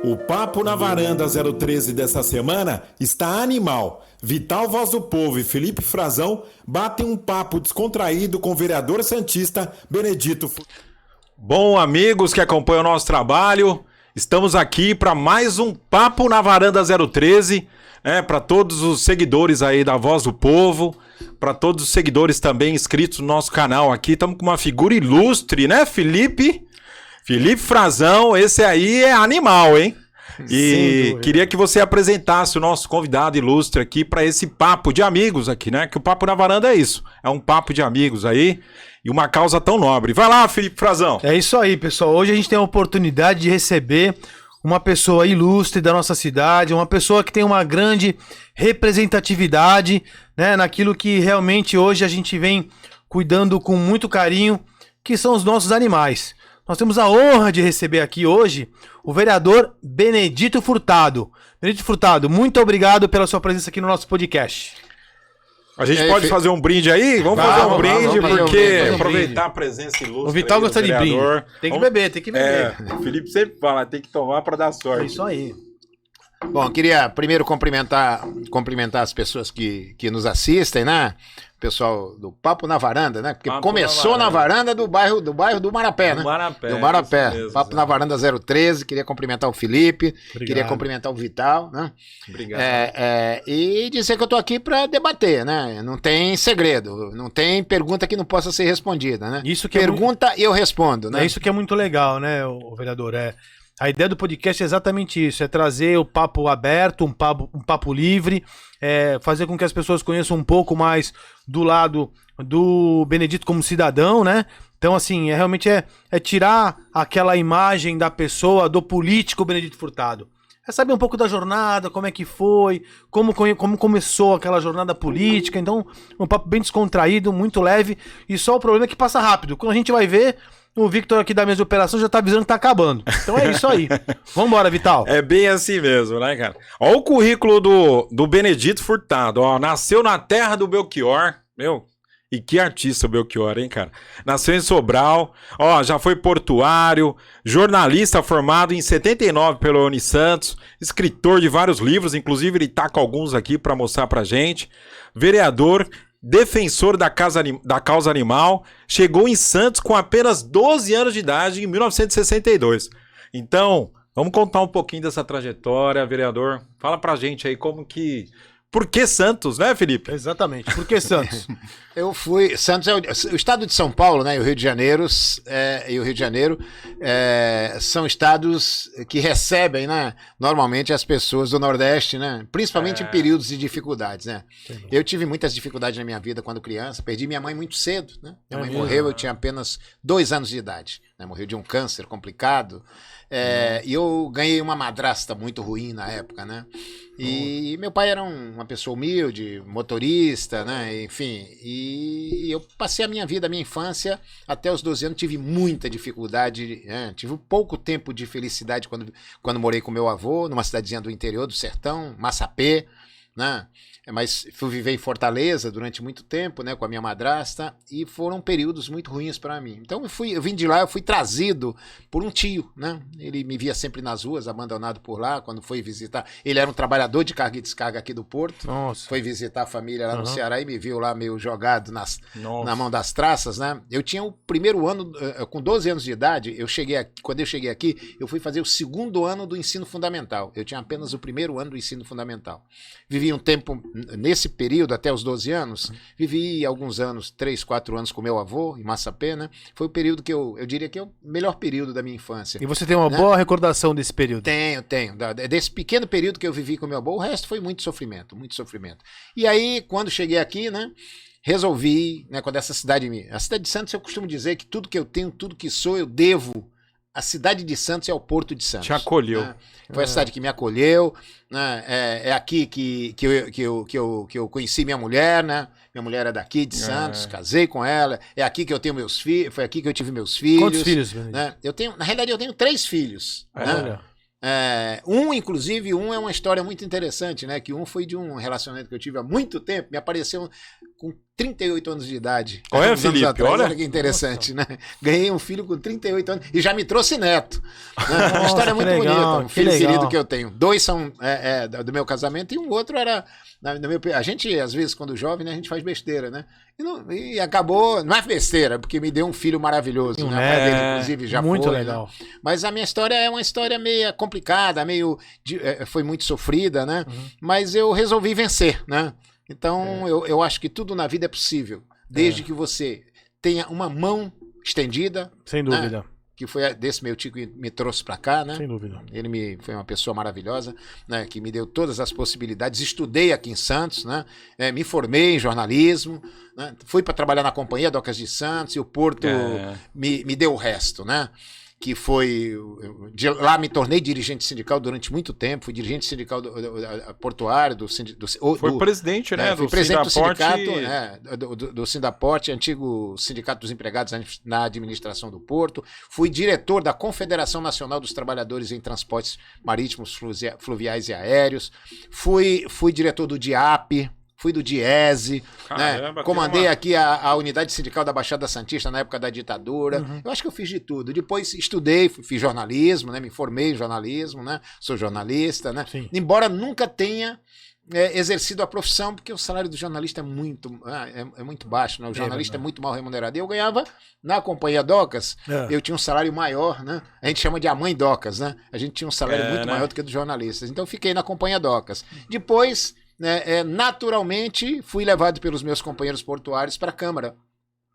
O Papo na Varanda 013 dessa semana está animal. Vital Voz do Povo e Felipe Frazão batem um papo descontraído com o vereador santista Benedito. Bom, amigos que acompanham o nosso trabalho, estamos aqui para mais um Papo na Varanda 013, para todos os seguidores aí da Voz do Povo, para todos os seguidores também inscritos no nosso canal aqui. Estamos com uma figura ilustre, né, Felipe? Felipe Frazão, esse aí é animal, hein? E queria que você apresentasse o nosso convidado ilustre aqui para esse papo de amigos aqui, né? Que o Papo na Varanda é isso, é um papo de amigos aí e uma causa tão nobre. Vai lá, Felipe Frazão. É isso aí, pessoal. Hoje a gente tem a oportunidade de receber uma pessoa ilustre da nossa cidade, uma pessoa que tem uma grande representatividade, né, naquilo que realmente hoje a gente vem cuidando com muito carinho, que são os nossos animais. Nós temos a honra de receber aqui hoje o vereador Benedito Furtado. Benedito Furtado, muito obrigado pela sua presença aqui no nosso podcast. A gente pode fazer um brinde aí? Vamos fazer um brinde, porque aproveitar a presença ilustre. O Vital gosta de brinde. Tem que beber, tem que beber. O Felipe sempre fala, tem que tomar para dar sorte. É isso aí. Bom, eu queria primeiro cumprimentar as pessoas que nos assistem, né? O pessoal do Papo na Varanda, né? Porque começou na varanda do bairro do Marapé, né? Do Marapé. Mesmo, Papo na Varanda 013. Queria cumprimentar o Felipe, queria cumprimentar o Vital, né? Obrigado. E dizer que eu tô aqui para debater, né? Não tem segredo, não tem pergunta que não possa ser respondida, né? Isso que pergunta e eu respondo, né? É isso que é muito legal, né, o vereador? A ideia do podcast é exatamente isso, é trazer o papo aberto, um papo livre, fazer com que as pessoas conheçam um pouco mais do lado do Benedito como cidadão, né? Então, assim, realmente é tirar aquela imagem da pessoa, do político Benedito Furtado. É saber um pouco da jornada, como é que foi, como começou aquela jornada política. Então, um papo bem descontraído, muito leve, e só o problema é que passa rápido. Quando a gente vai ver, o Victor aqui da mesa de operação já tá avisando que tá acabando. Então é isso aí. Vambora, Vital. É bem assim mesmo, né, cara? Ó o currículo do Benedito Furtado, ó. Nasceu na terra do Belchior, meu. E que artista o Belchior, hein, cara? Nasceu em Sobral, ó, já foi portuário, jornalista formado em 79 pelo Unisantos, escritor de vários livros, inclusive ele tá com alguns aqui pra mostrar pra gente, vereador, defensor da causa animal, chegou em Santos com apenas 12 anos de idade em 1962. Então, vamos contar um pouquinho dessa trajetória, vereador. Fala pra gente aí por que Santos, né, Felipe? Exatamente, por que Santos? Santos é o estado de São Paulo, né, e o Rio de Janeiro, são estados que recebem, né, normalmente as pessoas do Nordeste, né, principalmente em períodos de dificuldades, né. Eu tive muitas dificuldades na minha vida quando criança, perdi minha mãe muito cedo, né, minha mãe morreu, eu tinha apenas 2 anos de idade, né, morreu de um câncer complicado, e eu ganhei uma madrasta muito ruim na época, né, e meu pai era uma pessoa humilde, motorista, né, enfim, e eu passei a minha vida, a minha infância, até os 12 anos, tive muita dificuldade, né? Tive pouco tempo de felicidade quando morei com meu avô, numa cidadezinha do interior do sertão, Massapê, né? Mas fui viver em Fortaleza durante muito tempo, né, com a minha madrasta, e foram períodos muito ruins para mim. Então eu vim de lá, eu fui trazido por um tio, né? Ele me via sempre nas ruas, abandonado por lá, quando foi visitar. Ele era um trabalhador de carga e descarga aqui do Porto. Nossa. Foi visitar a família lá no Ceará e me viu lá meio jogado na mão das traças, né? Eu tinha o primeiro ano, com 12 anos de idade, quando eu cheguei aqui, eu fui fazer o 2º ano do ensino fundamental. Eu tinha apenas o 1º ano do ensino fundamental. Vivi um tempo, nesse período, até os 12 anos, vivi alguns anos, 3, 4 anos com meu avô, em Massapê, né? Foi o período que eu diria que é o melhor período da minha infância. E você tem uma boa recordação desse período? Tenho. Desse pequeno período que eu vivi com meu avô, o resto foi muito sofrimento, muito sofrimento. E aí, quando cheguei aqui, né? Resolvi, né? Quando a cidade de Santos, eu costumo dizer que tudo que eu tenho, tudo que sou, eu devo. A cidade de Santos é o Porto de Santos. Te acolheu. Né? Foi a cidade que me acolheu, né? É aqui que eu conheci minha mulher, né? Minha mulher é daqui de Santos, casei com ela. É aqui que eu tenho meus filhos, foi aqui que eu tive meus filhos. Quantos filhos, né? Na realidade, eu tenho 3 filhos. Né? Um é uma história muito interessante, né? Que foi de um relacionamento que eu tive há muito tempo. Me apareceu com 38 anos de idade. Olha, Uns anos Felipe, atrás. olha. Olha que interessante, né? Ganhei um filho com 38 anos e já me trouxe neto. Né? Uma história muito bonita. Um filho querido que eu tenho. 2 são do meu casamento e um outro era... A gente, às vezes, quando jovem, né, a gente faz besteira, né? E acabou... Não é besteira, porque me deu um filho maravilhoso. Né? A mulher dele, inclusive, já muito foi. legal. Né? Mas a minha história é uma história meio complicada, foi muito sofrida, né? Mas eu resolvi vencer, né? Então, eu acho que tudo na vida é possível, desde que você tenha uma mão estendida. Sem dúvida. Né? Que foi desse meu tio que me trouxe para cá, né? Sem dúvida. Ele foi uma pessoa maravilhosa, né? Que me deu todas as possibilidades. Estudei aqui em Santos, né? Me formei em jornalismo, né? Fui para trabalhar na Companhia Docas de Santos e o Porto me deu o resto, né? Que foi... De lá me tornei dirigente sindical durante muito tempo. Fui dirigente sindical portuário Foi presidente, né? Fui presidente do sindicato, do Sindaporte, antigo Sindicato dos Empregados na administração do Porto. Fui diretor da Confederação Nacional dos Trabalhadores em Transportes Marítimos, Fluviais e Aéreos. Fui diretor do DIAP. Fui do Diese, né? Comandei aqui a unidade sindical da Baixada Santista na época da ditadura. Eu acho que eu fiz de tudo. Depois estudei, fiz jornalismo, né? Me formei em jornalismo, né? Sou jornalista, né? Sim. Embora nunca tenha exercido a profissão, porque o salário do jornalista é muito baixo, né? O jornalista é muito mal remunerado. E eu ganhava, na Companhia Docas, eu tinha um salário maior, né? A gente chama de a mãe Docas, né? A gente tinha um salário muito maior do que dos jornalistas. Então eu fiquei na Companhia Docas. Depois... naturalmente fui levado pelos meus companheiros portuários para a Câmara.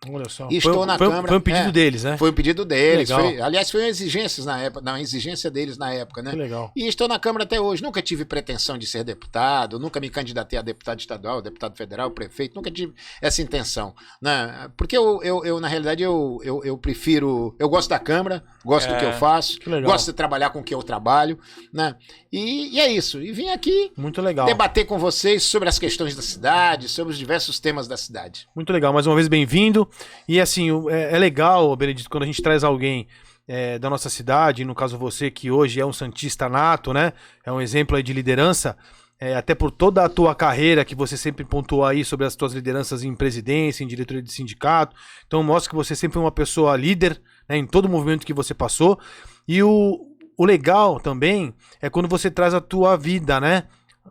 Olha só. E estou na Câmara. Foi um pedido deles, né? Foi um pedido deles. Legal. Aliás, foi uma exigência deles na época, né? Que legal. E estou na Câmara até hoje. Nunca tive pretensão de ser deputado, nunca me candidatei a deputado estadual, deputado federal, prefeito, nunca tive essa intenção, né? Porque eu na realidade, eu prefiro... Eu gosto da Câmara, gosto do que eu faço, gosto de trabalhar com o que eu trabalho, né? E é isso. E vim aqui muito legal debater com vocês sobre as questões da cidade, sobre os diversos temas da cidade. Muito legal. Mais uma vez, bem-vindo. E assim, é legal, Benedito, quando a gente traz alguém da nossa cidade, no caso você, que hoje é um santista nato, né? É um exemplo aí de liderança, até por toda a tua carreira que você sempre pontuou aí sobre as tuas lideranças em presidência, em diretoria de sindicato. Então mostra que você sempre foi uma pessoa líder, né, em todo o movimento que você passou. E o legal também é quando você traz a tua vida, né?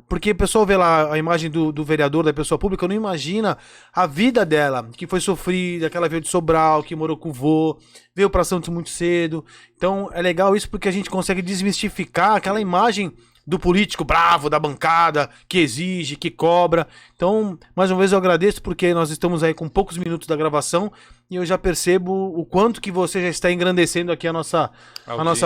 Porque o pessoal vê lá a imagem do vereador, da pessoa pública, não imagina a vida dela, que foi sofrida, que ela veio de Sobral, que morou com o vô, veio pra Santos muito cedo. Então é legal isso porque a gente consegue desmistificar aquela imagem do político bravo, da bancada, que exige, que cobra. Então, mais uma vez eu agradeço porque nós estamos aí com poucos minutos da gravação e eu já percebo o quanto que você já está engrandecendo aqui a nossa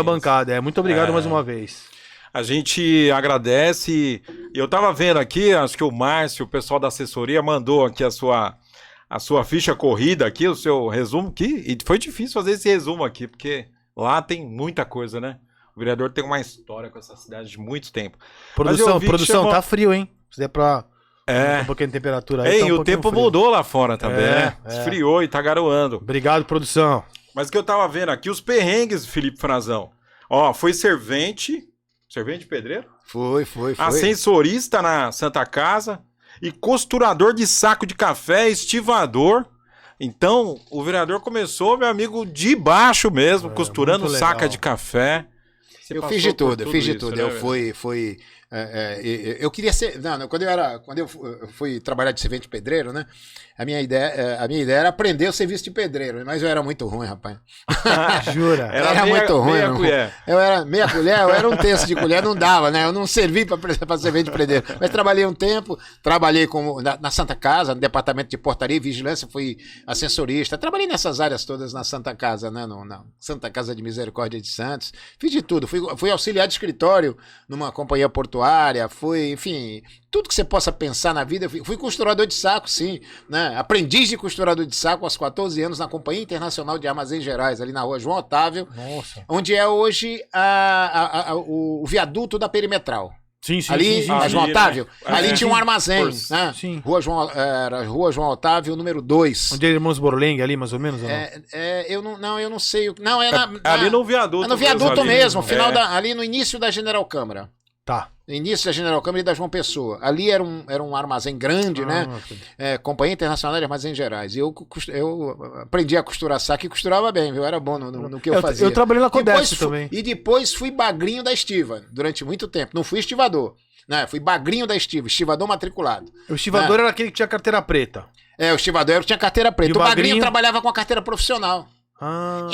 bancada. Muito obrigado mais uma vez. A gente agradece. Eu tava vendo aqui, acho que o Márcio, o pessoal da assessoria, mandou aqui a sua ficha corrida aqui, o seu resumo aqui. E foi difícil fazer esse resumo aqui, porque lá tem muita coisa, né? O vereador tem uma história com essa cidade de muito tempo. Produção, chamou... tá frio, hein? Se der pra... um pouquinho de temperatura aí. Ei, tá o tempo frio. Mudou lá fora também, né? Esfriou e tá garoando. Obrigado, produção. Mas o que eu tava vendo aqui, os perrengues, Felipe Frazão. Ó, foi servente pedreiro? Foi. Ascensorista na Santa Casa e costurador de saco de café, estivador. Então, o vereador começou, meu amigo, de baixo mesmo, costurando saca de café. Eu fiz de tudo. Né, eu fui eu queria ser... Quando eu fui trabalhar de servente pedreiro, né? A minha ideia era aprender o serviço de pedreiro, mas eu era muito ruim, rapaz. Jura? Era muito ruim. Eu era meia colher, eu era um terço de colher, não dava, né? Eu não servi para servente de pedreiro. Mas trabalhei um tempo, na Santa Casa, no departamento de portaria e vigilância, fui ascensorista. Trabalhei nessas áreas todas na Santa Casa, né? Na Santa Casa de Misericórdia de Santos. Fiz de tudo. Fui auxiliar de escritório numa companhia portuária, enfim, tudo que você possa pensar na vida. Fui costurador de saco, sim, né? Aprendiz de costurador de saco aos 14 anos na Companhia Internacional de Armazéns Gerais, ali na rua João Otávio, onde é hoje o viaduto da Perimetral. Sim. Ali, João Otávio, ali tinha um armazém, né? Sim. Rua João Otávio, número 2. Onde é Irmãos Borlengue, ali mais ou menos? Ou não? Eu não sei. Não, ali no viaduto. É no viaduto mesmo, final ali no início da General Câmara. Tá. início da General Câmara e da João Pessoa. Ali era um armazém grande, né? Companhia Internacional de Armazéns Gerais. E eu aprendi a costurar saco e costurava bem, viu? Era bom no que eu fazia. Eu trabalhei na Codesp também. E depois fui bagrinho da estiva, durante muito tempo. Não fui estivador, né? Fui bagrinho da estiva, estivador matriculado. O estivador era aquele que tinha carteira preta. O estivador tinha carteira preta. E o bagrinho trabalhava com a carteira profissional. Ah.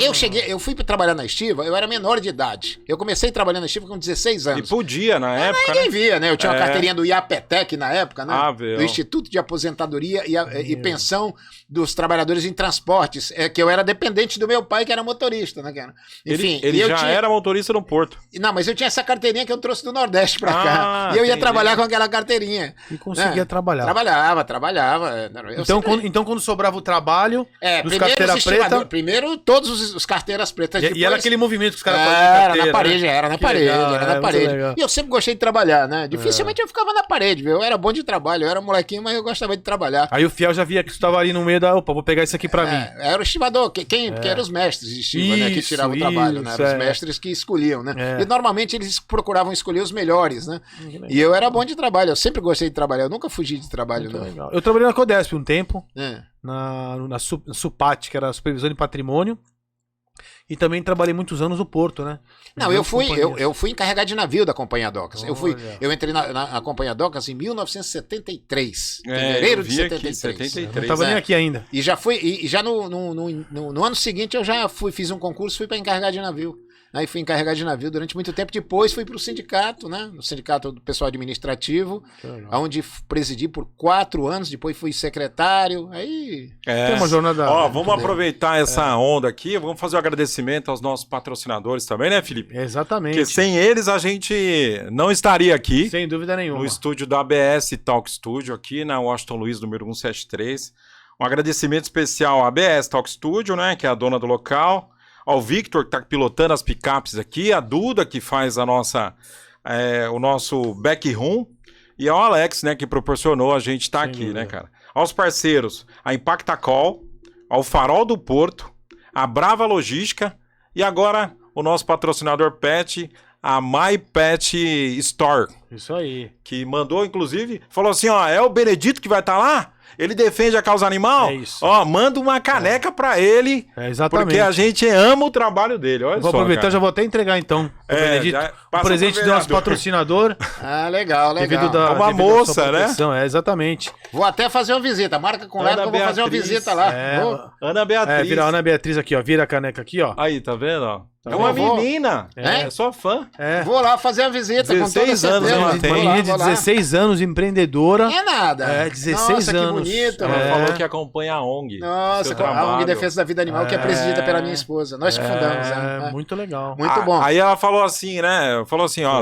Eu fui trabalhar na estiva, eu era menor de idade. Eu comecei trabalhando na estiva com 16 anos. E podia na época, ninguém via, né? Eu tinha uma carteirinha do IAPETEC na época, né? Do Instituto de Aposentadoria e Pensão dos Trabalhadores em Transportes, que eu era dependente do meu pai, que era motorista, né, cara? Enfim, ele já era motorista no Porto. Não, mas eu tinha essa carteirinha que eu trouxe do Nordeste pra cá. E eu ia trabalhar com aquela carteirinha. E conseguia trabalhar. Trabalhava. Então, quando sobrava o trabalho, dos carteira preta... Primeiro, todos os carteiras pretas. E era aquele movimento que os caras faziam de carteira. Era na parede. E eu sempre gostei de trabalhar, né? Dificilmente eu ficava na parede, viu? Eu era bom de trabalho, eu era molequinho, mas eu gostava de trabalhar. Aí o fiel já via que você estava ali no meio da... Opa, vou pegar isso aqui pra mim. Era o estivador, que eram os mestres de estiva, né? Que tiravam o trabalho, né? Eram os mestres que escolhiam, né? E normalmente eles procuravam escolher os melhores, né? E eu era bom de trabalho, eu sempre gostei de trabalhar, eu nunca fugi de trabalho, não. Legal. Eu trabalhei na Codesp um tempo, na SUPAT, que era a Supervisão de Patrimônio. E também trabalhei muitos anos no Porto, né? Não, eu fui encarregado de navio da Companhia Docas. Eu entrei na Companhia Docas em 1973. Fevereiro de 73. Eu não tava nem aqui ainda. E já no ano seguinte eu já fiz um concurso, fui para encarregado de navio. Aí fui encarregado de navio durante muito tempo. Depois fui para o sindicato, né? No sindicato do pessoal administrativo, onde presidi por 4 anos. Depois fui secretário. Aí tem uma jornada. Vamos aproveitar essa onda aqui. Vamos fazer um agradecimento aos nossos patrocinadores também, né, Felipe? Exatamente. Porque sem eles a gente não estaria aqui. Sem dúvida nenhuma. No estúdio da ABS Talk Studio, aqui na Washington Luiz, número 173. Um agradecimento especial à ABS Talk Studio, né? Que é a dona do local. Ao Victor, que está pilotando as picapes aqui, a Duda, que faz o nosso backroom, e ao Alex, né, que proporcionou a gente estar aqui, né, cara? Aos parceiros, a Impactacol, ao Farol do Porto, a Brava Logística, e agora o nosso patrocinador Pet, a My Pet Store. Isso aí. Que mandou, inclusive, falou assim, é o Benedito que vai estar lá? Ele defende a causa animal? É isso. Manda uma caneca pra ele. Exatamente. Porque a gente ama o trabalho dele. Olha vou só, aproveitar, cara. já vou até entregar então. O presente do nosso patrocinador. Legal. Uma moça, né? Exatamente. Vou até fazer uma visita. Marca com ela que eu vou fazer uma visita lá. Ana Beatriz. Vira a Ana Beatriz aqui, ó. Vira a caneca aqui, ó. Aí, tá vendo? É uma menina. É só fã. Vou lá fazer uma visita. 16 anos ela tem. Uma menina de 16 anos, empreendedora. É nada. 16 anos. Que bonito. Ela falou que acompanha a ONG. Nossa, a ONG Defesa da Vida Animal, que é presidida pela minha esposa. Nós que fundamos. Muito legal. Muito bom. Aí ela falou assim, né?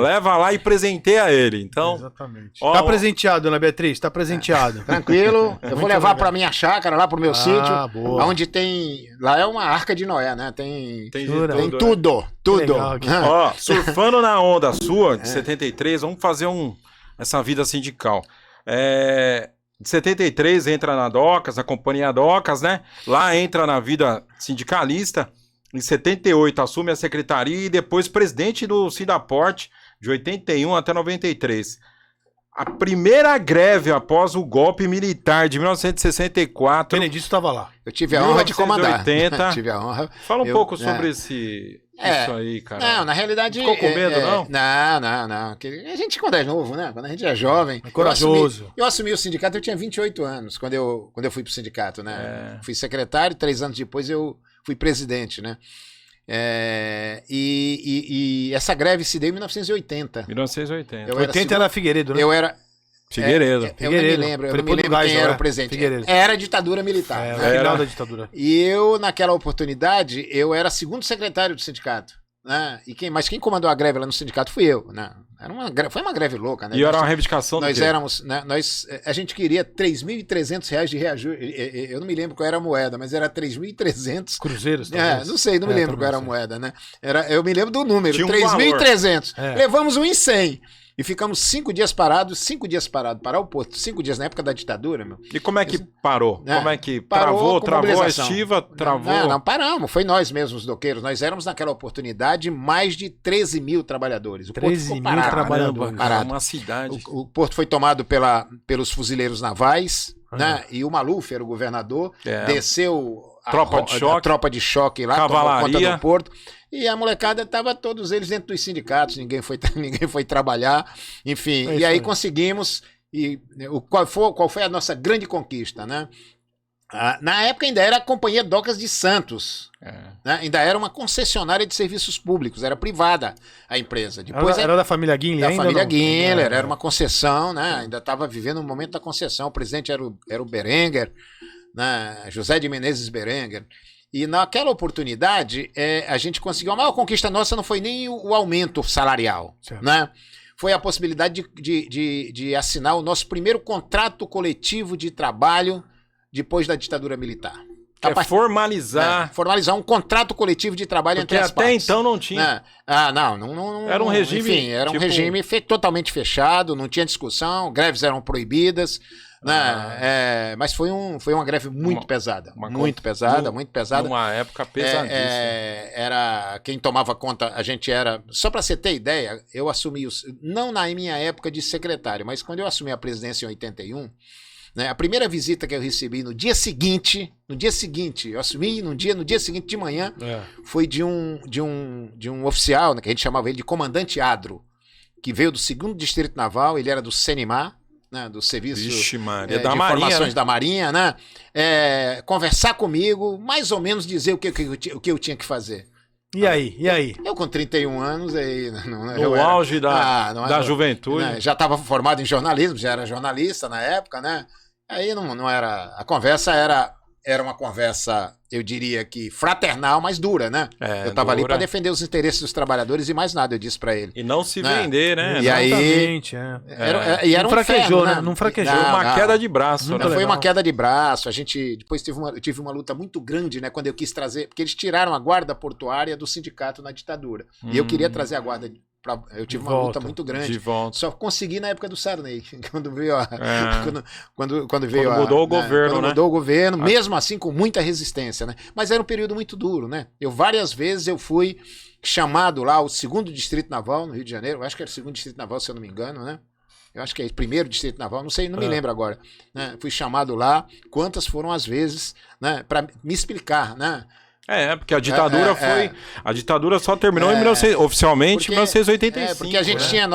Leva lá e presenteia ele. Então. Exatamente. Tá presenteado, Ana Beatriz? Tá presenteado. Tranquilo. Eu vou levar pra minha chácara, lá pro meu sítio. Boa. Onde tem. Lá é uma arca de Noé, né? Tem tudo. Tudo. Surfando na onda sua, de 73, vamos fazer essa vida sindical. De 73 entra na Docas, na Companhia Docas, né? Lá entra na vida sindicalista. Em 78 assume a secretaria e depois presidente do Sindaporte, de 81 até 93. A primeira greve após o golpe militar de 1964. Benedito estava lá. Eu tive a honra de comandar. Tive a honra. Fala um pouco sobre isso aí, cara. Não, na realidade... Ficou com medo, não? Não. A gente, quando é novo, né? Quando a gente é jovem... É corajoso. Eu assumi o sindicato, eu tinha 28 anos, quando eu fui pro sindicato, né? Fui secretário, 3 anos depois eu fui presidente, né? E essa greve se deu em 1980. 1980. 80 era Figueiredo, né? Eu era... Figueiredo. Eu não me lembro quem era o presidente. Era a ditadura militar. Era final da ditadura. E eu, naquela oportunidade, eu era segundo secretário do sindicato. Né? Mas quem comandou a greve lá no sindicato fui eu. Né? Foi uma greve louca, né? E era uma reivindicação do Nós éramos, né? A gente queria R$3.300 de reajuste. Eu não me lembro qual era a moeda, mas era 3.300 cruzeiros. Não sei, não me lembro qual era a moeda, né? Eu me lembro do número, tinha 3.300. Levamos um em 100. E ficamos 5 dias parados, parar o porto, 5 dias na época da ditadura, meu. E como é que parou? Como é que Parou travou a mobilização. estiva, travou? Não, paramos, foi nós mesmos, os doqueiros. Nós éramos naquela oportunidade mais de 13 mil trabalhadores. O 13 mil trabalhadores. Caramba, uma cidade. O porto foi tomado pelos fuzileiros navais, né? E o Maluf era o governador, desceu a tropa de choque lá, tomou conta do porto. E a molecada tava todos eles dentro dos sindicatos, ninguém foi trabalhar, enfim. E aí conseguimos. Qual foi a nossa grande conquista, né? Na época ainda era a Companhia Docas de Santos. Né? Ainda era uma concessionária de serviços públicos, era privada a empresa. Depois era da família Guinle da ainda? Da família Guinle, era uma concessão, né? Ainda estava vivendo um momento da concessão. O presidente era o Berenguer, né? José de Menezes Berenguer. E naquela oportunidade, a gente conseguiu. A maior conquista nossa não foi nem o aumento salarial, né? Foi a possibilidade de assinar o nosso primeiro contrato coletivo de trabalho depois da ditadura militar. Formalizar um contrato coletivo de trabalho entre as partes. Porque até então não tinha. Não. Era um regime. Enfim, era um regime totalmente fechado, não tinha discussão, greves eram proibidas. Né? Mas foi uma greve muito pesada. Muito pesada. Numa época pesadíssima. Era quem tomava conta, a gente era. Só para você ter ideia, eu assumi, não na minha época de secretário, mas quando eu assumi a presidência em 81. Né, a primeira visita que eu recebi no dia seguinte, eu assumi no dia seguinte de manhã, foi de um oficial, né, que a gente chamava ele de Comandante Adro, que veio do 2º Distrito Naval, ele era do CENIMAR, né, do Serviço de Informações da Marinha, né, conversar comigo, mais ou menos dizer o que eu tinha que fazer. E aí? Eu com 31 anos, no auge da juventude. Né, já estava formado em jornalismo, já era jornalista na época, né? Aí não era. A conversa era uma conversa, eu diria que fraternal, mas dura, né? Eu estava ali para defender os interesses dos trabalhadores e mais nada, eu disse para ele. E não se vender, né? E aí. Era um fraquejou, né? Não fraquejou. Uma queda de braço. Não foi uma queda de braço. Depois eu tive uma luta muito grande, né? Quando eu quis trazer. Porque eles tiraram a guarda portuária do sindicato na ditadura. E eu queria trazer a guarda. Eu tive uma luta muito grande. Só consegui na época do Sarney, quando veio quando mudou o governo, né? Mudou o governo, mesmo assim com muita resistência, né? Mas era um período muito duro, né? Várias vezes eu fui chamado lá ao 2º Distrito Naval no Rio de Janeiro, eu acho que era o 2º Distrito Naval, se eu não me engano, né? Eu acho que é o 1º Distrito Naval, não sei, não me lembro agora, né? Fui chamado lá, quantas foram as vezes, né? Para me explicar, né? Porque a ditadura a ditadura só terminou oficialmente em 1985. Porque a gente tinha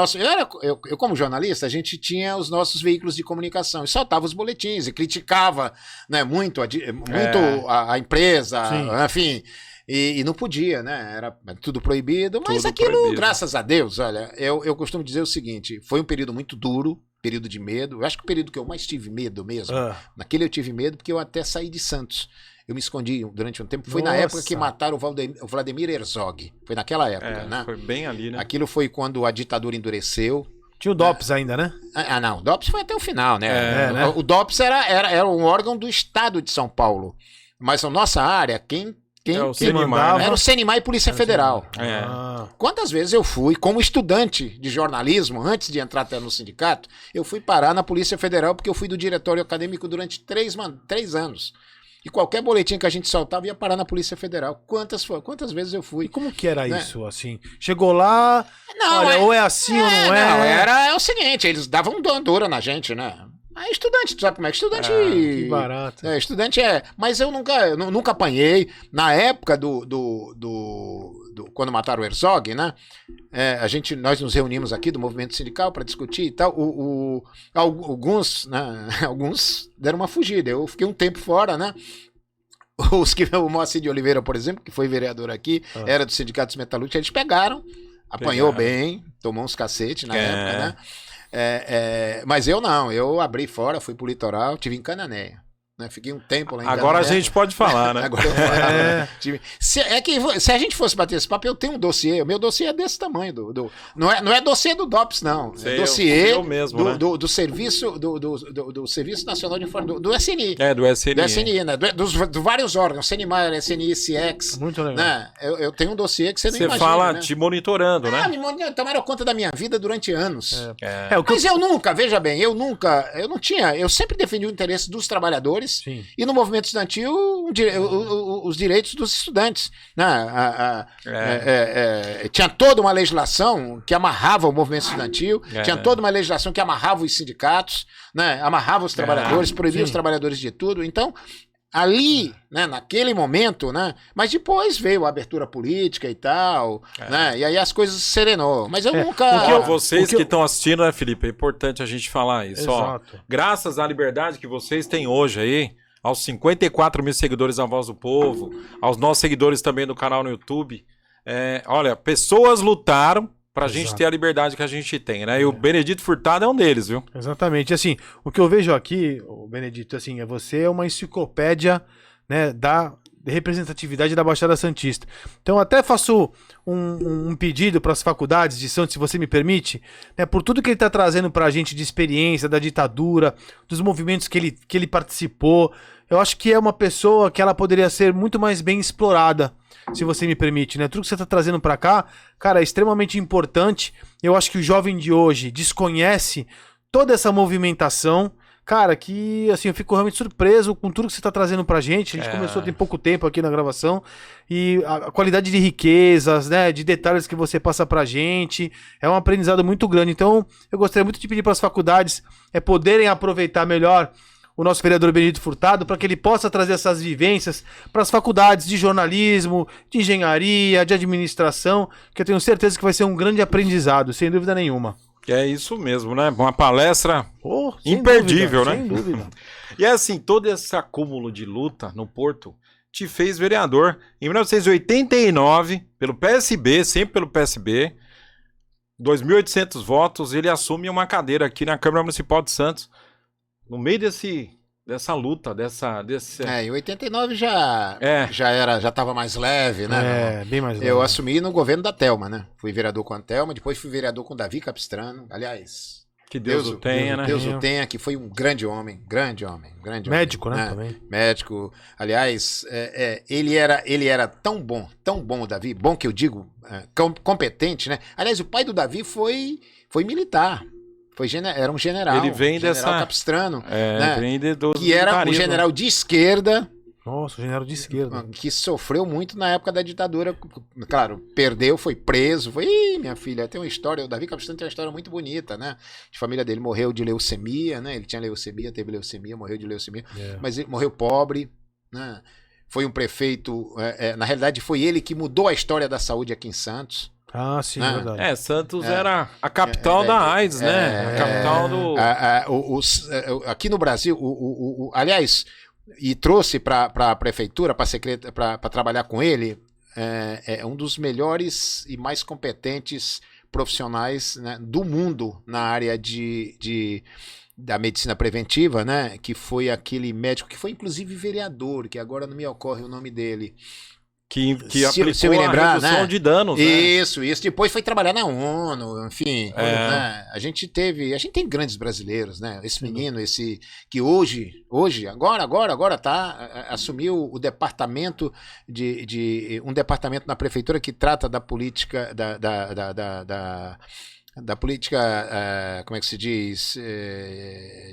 eu como jornalista, a gente tinha os nossos veículos de comunicação e soltava os boletins e criticava, né, muito a empresa, enfim, e não podia, né? Era tudo proibido, mas aquilo, graças a Deus, olha, eu costumo dizer o seguinte, foi um período muito duro, período de medo, eu acho que o período que eu mais tive medo mesmo, naquele eu tive medo porque eu até saí de Santos. Eu me escondi durante um tempo. Foi na época que mataram o Vladimir Herzog. Foi naquela época, né? Foi bem ali, né? Aquilo foi quando a ditadura endureceu. Tinha o DOPS ainda, né? Não. O DOPS foi até o final, né? Né? O DOPS era um órgão do Estado de São Paulo. Mas a nossa área, quem mandava era o CENIMAR e Polícia Federal. Quantas vezes eu fui, como estudante de jornalismo, antes de entrar até no sindicato, eu fui parar na Polícia Federal porque eu fui do diretório acadêmico durante 3 anos. E qualquer boletim que a gente soltava ia parar na Polícia Federal. Quantas vezes eu fui? E como que era isso, assim? Chegou lá, ou é assim ou não é? Não, é o seguinte, eles davam dura na gente, né? Aí estudante, tu sabe como é que estudante... que barato. Estudante Mas eu nunca apanhei. Na época quando mataram o Herzog, né? Nós nos reunimos aqui do movimento sindical para discutir e tal. Alguns deram uma fugida. Eu fiquei um tempo fora, né? O Moacir de Oliveira, por exemplo, que foi vereador aqui, era do Sindicato dos Metalúrgicos, eles apanhou bem, tomou uns cacete na época, né? Mas eu não, eu abri fora, fui pro litoral, tive em Cananéia. né? Fiquei um tempo lá em Agora a Canindé. gente pode falar, né? Agora eu falo. Se a gente fosse bater esse papo, eu tenho um dossiê. O meu dossiê é desse tamanho. Não é dossiê do DOPS, não. Sei, É dossiê eu mesmo, né? do Serviço do Serviço Nacional de Informação, do SNI. Do SNI. Do SNI, né? Dos vários órgãos, CNMAR, SNI, CIEX. Muito legal. Né? Eu tenho um dossiê que você não Você imagina. fala né? te monitorando, né? Tomaram conta da minha vida durante anos. O que Mas eu nunca, veja bem, eu sempre defendi o interesse dos trabalhadores Sim. e no movimento estudantil os direitos dos estudantes. Né? Tinha toda uma legislação que amarrava o movimento estudantil, tinha toda uma legislação que amarrava os sindicatos, né? Amarrava os trabalhadores, proibia os trabalhadores de tudo. Então, ali, né, naquele momento, né? Mas depois veio a abertura política e tal, né? E aí as coisas serenou. Mas eu nunca... Vocês que estão assistindo, né, Felipe? É importante a gente falar isso. Exato. Ó, graças à liberdade que vocês têm hoje aí, aos 54 mil seguidores da Voz do Povo, aos nossos seguidores também do canal no YouTube, olha, pessoas lutaram pra gente ter a liberdade que a gente tem, né? E o Benedito Furtado é um deles, viu? Exatamente. Assim, o que eu vejo aqui, Benedito, assim, você é uma enciclopédia, né, da representatividade da Baixada Santista. Então, até faço um pedido para as faculdades de Santos, se você me permite, né, por tudo que ele está trazendo para a gente de experiência, da ditadura, dos movimentos que ele participou. Eu acho que é uma pessoa que ela poderia ser muito mais bem explorada, se você me permite, né? Tudo que você está trazendo para cá, cara, é extremamente importante. Eu acho que o jovem de hoje desconhece toda essa movimentação. Cara, que assim, eu fico realmente surpreso com tudo que você está trazendo pra gente. A gente começou tem pouco tempo aqui na gravação. E a qualidade de riquezas, né? De detalhes que você passa pra gente. É um aprendizado muito grande. Então, eu gostaria muito de pedir para as faculdades poderem aproveitar melhor o nosso vereador Benedito Furtado, para que ele possa trazer essas vivências para as faculdades de jornalismo, de engenharia, de administração, que eu tenho certeza que vai ser um grande aprendizado, sem dúvida nenhuma. É isso mesmo, né? Uma palestra Sem imperdível, dúvida, né? Sem dúvida. E assim, todo esse acúmulo de luta no Porto te fez vereador. Em 1989, pelo PSB, sempre pelo PSB, 2.800 votos, ele assume uma cadeira aqui na Câmara Municipal de Santos. No meio dessa luta, em 89 já estava mais leve, né? Bem mais leve. Eu assumi no governo da Thelma, né? Fui vereador com a Thelma, depois fui vereador com o Davi Capistrano. Aliás, que Deus o tenha, né? Deus o tenha, que foi um grande homem. Médico, né? Também. Médico. Aliás, ele era tão bom, o Davi, bom que eu digo, competente, né? Aliás, o pai do Davi foi militar. Era um general. Ele vem general Capistrano, né? Vem que era um general de esquerda. Nossa, general de esquerda. Que sofreu muito na época da ditadura. Claro, perdeu, foi preso. Minha filha, tem uma história. O Davi Capistrano tem uma história muito bonita, né? A família dele morreu de leucemia, né? Ele tinha leucemia, teve leucemia, morreu de leucemia. Mas ele morreu pobre, né? Foi um prefeito. Na realidade, foi ele que mudou a história da saúde aqui em Santos. Ah, sim, é verdade. Santos era a capital da AIDS, né? A capital do... Aqui no Brasil, aliás, e trouxe para a prefeitura, para trabalhar com ele, um dos melhores e mais competentes profissionais, né, do mundo na área da medicina preventiva, né? Que foi aquele médico que foi inclusive vereador, que agora não me ocorre o nome dele. Que aplicou se eu me lembrar, a redução de danos, isso, né? Depois foi trabalhar na ONU, enfim. Né? A gente tem grandes brasileiros, né? Esse menino, que hoje, agora assumiu o departamento um departamento na prefeitura que trata da política da política, como é que se diz,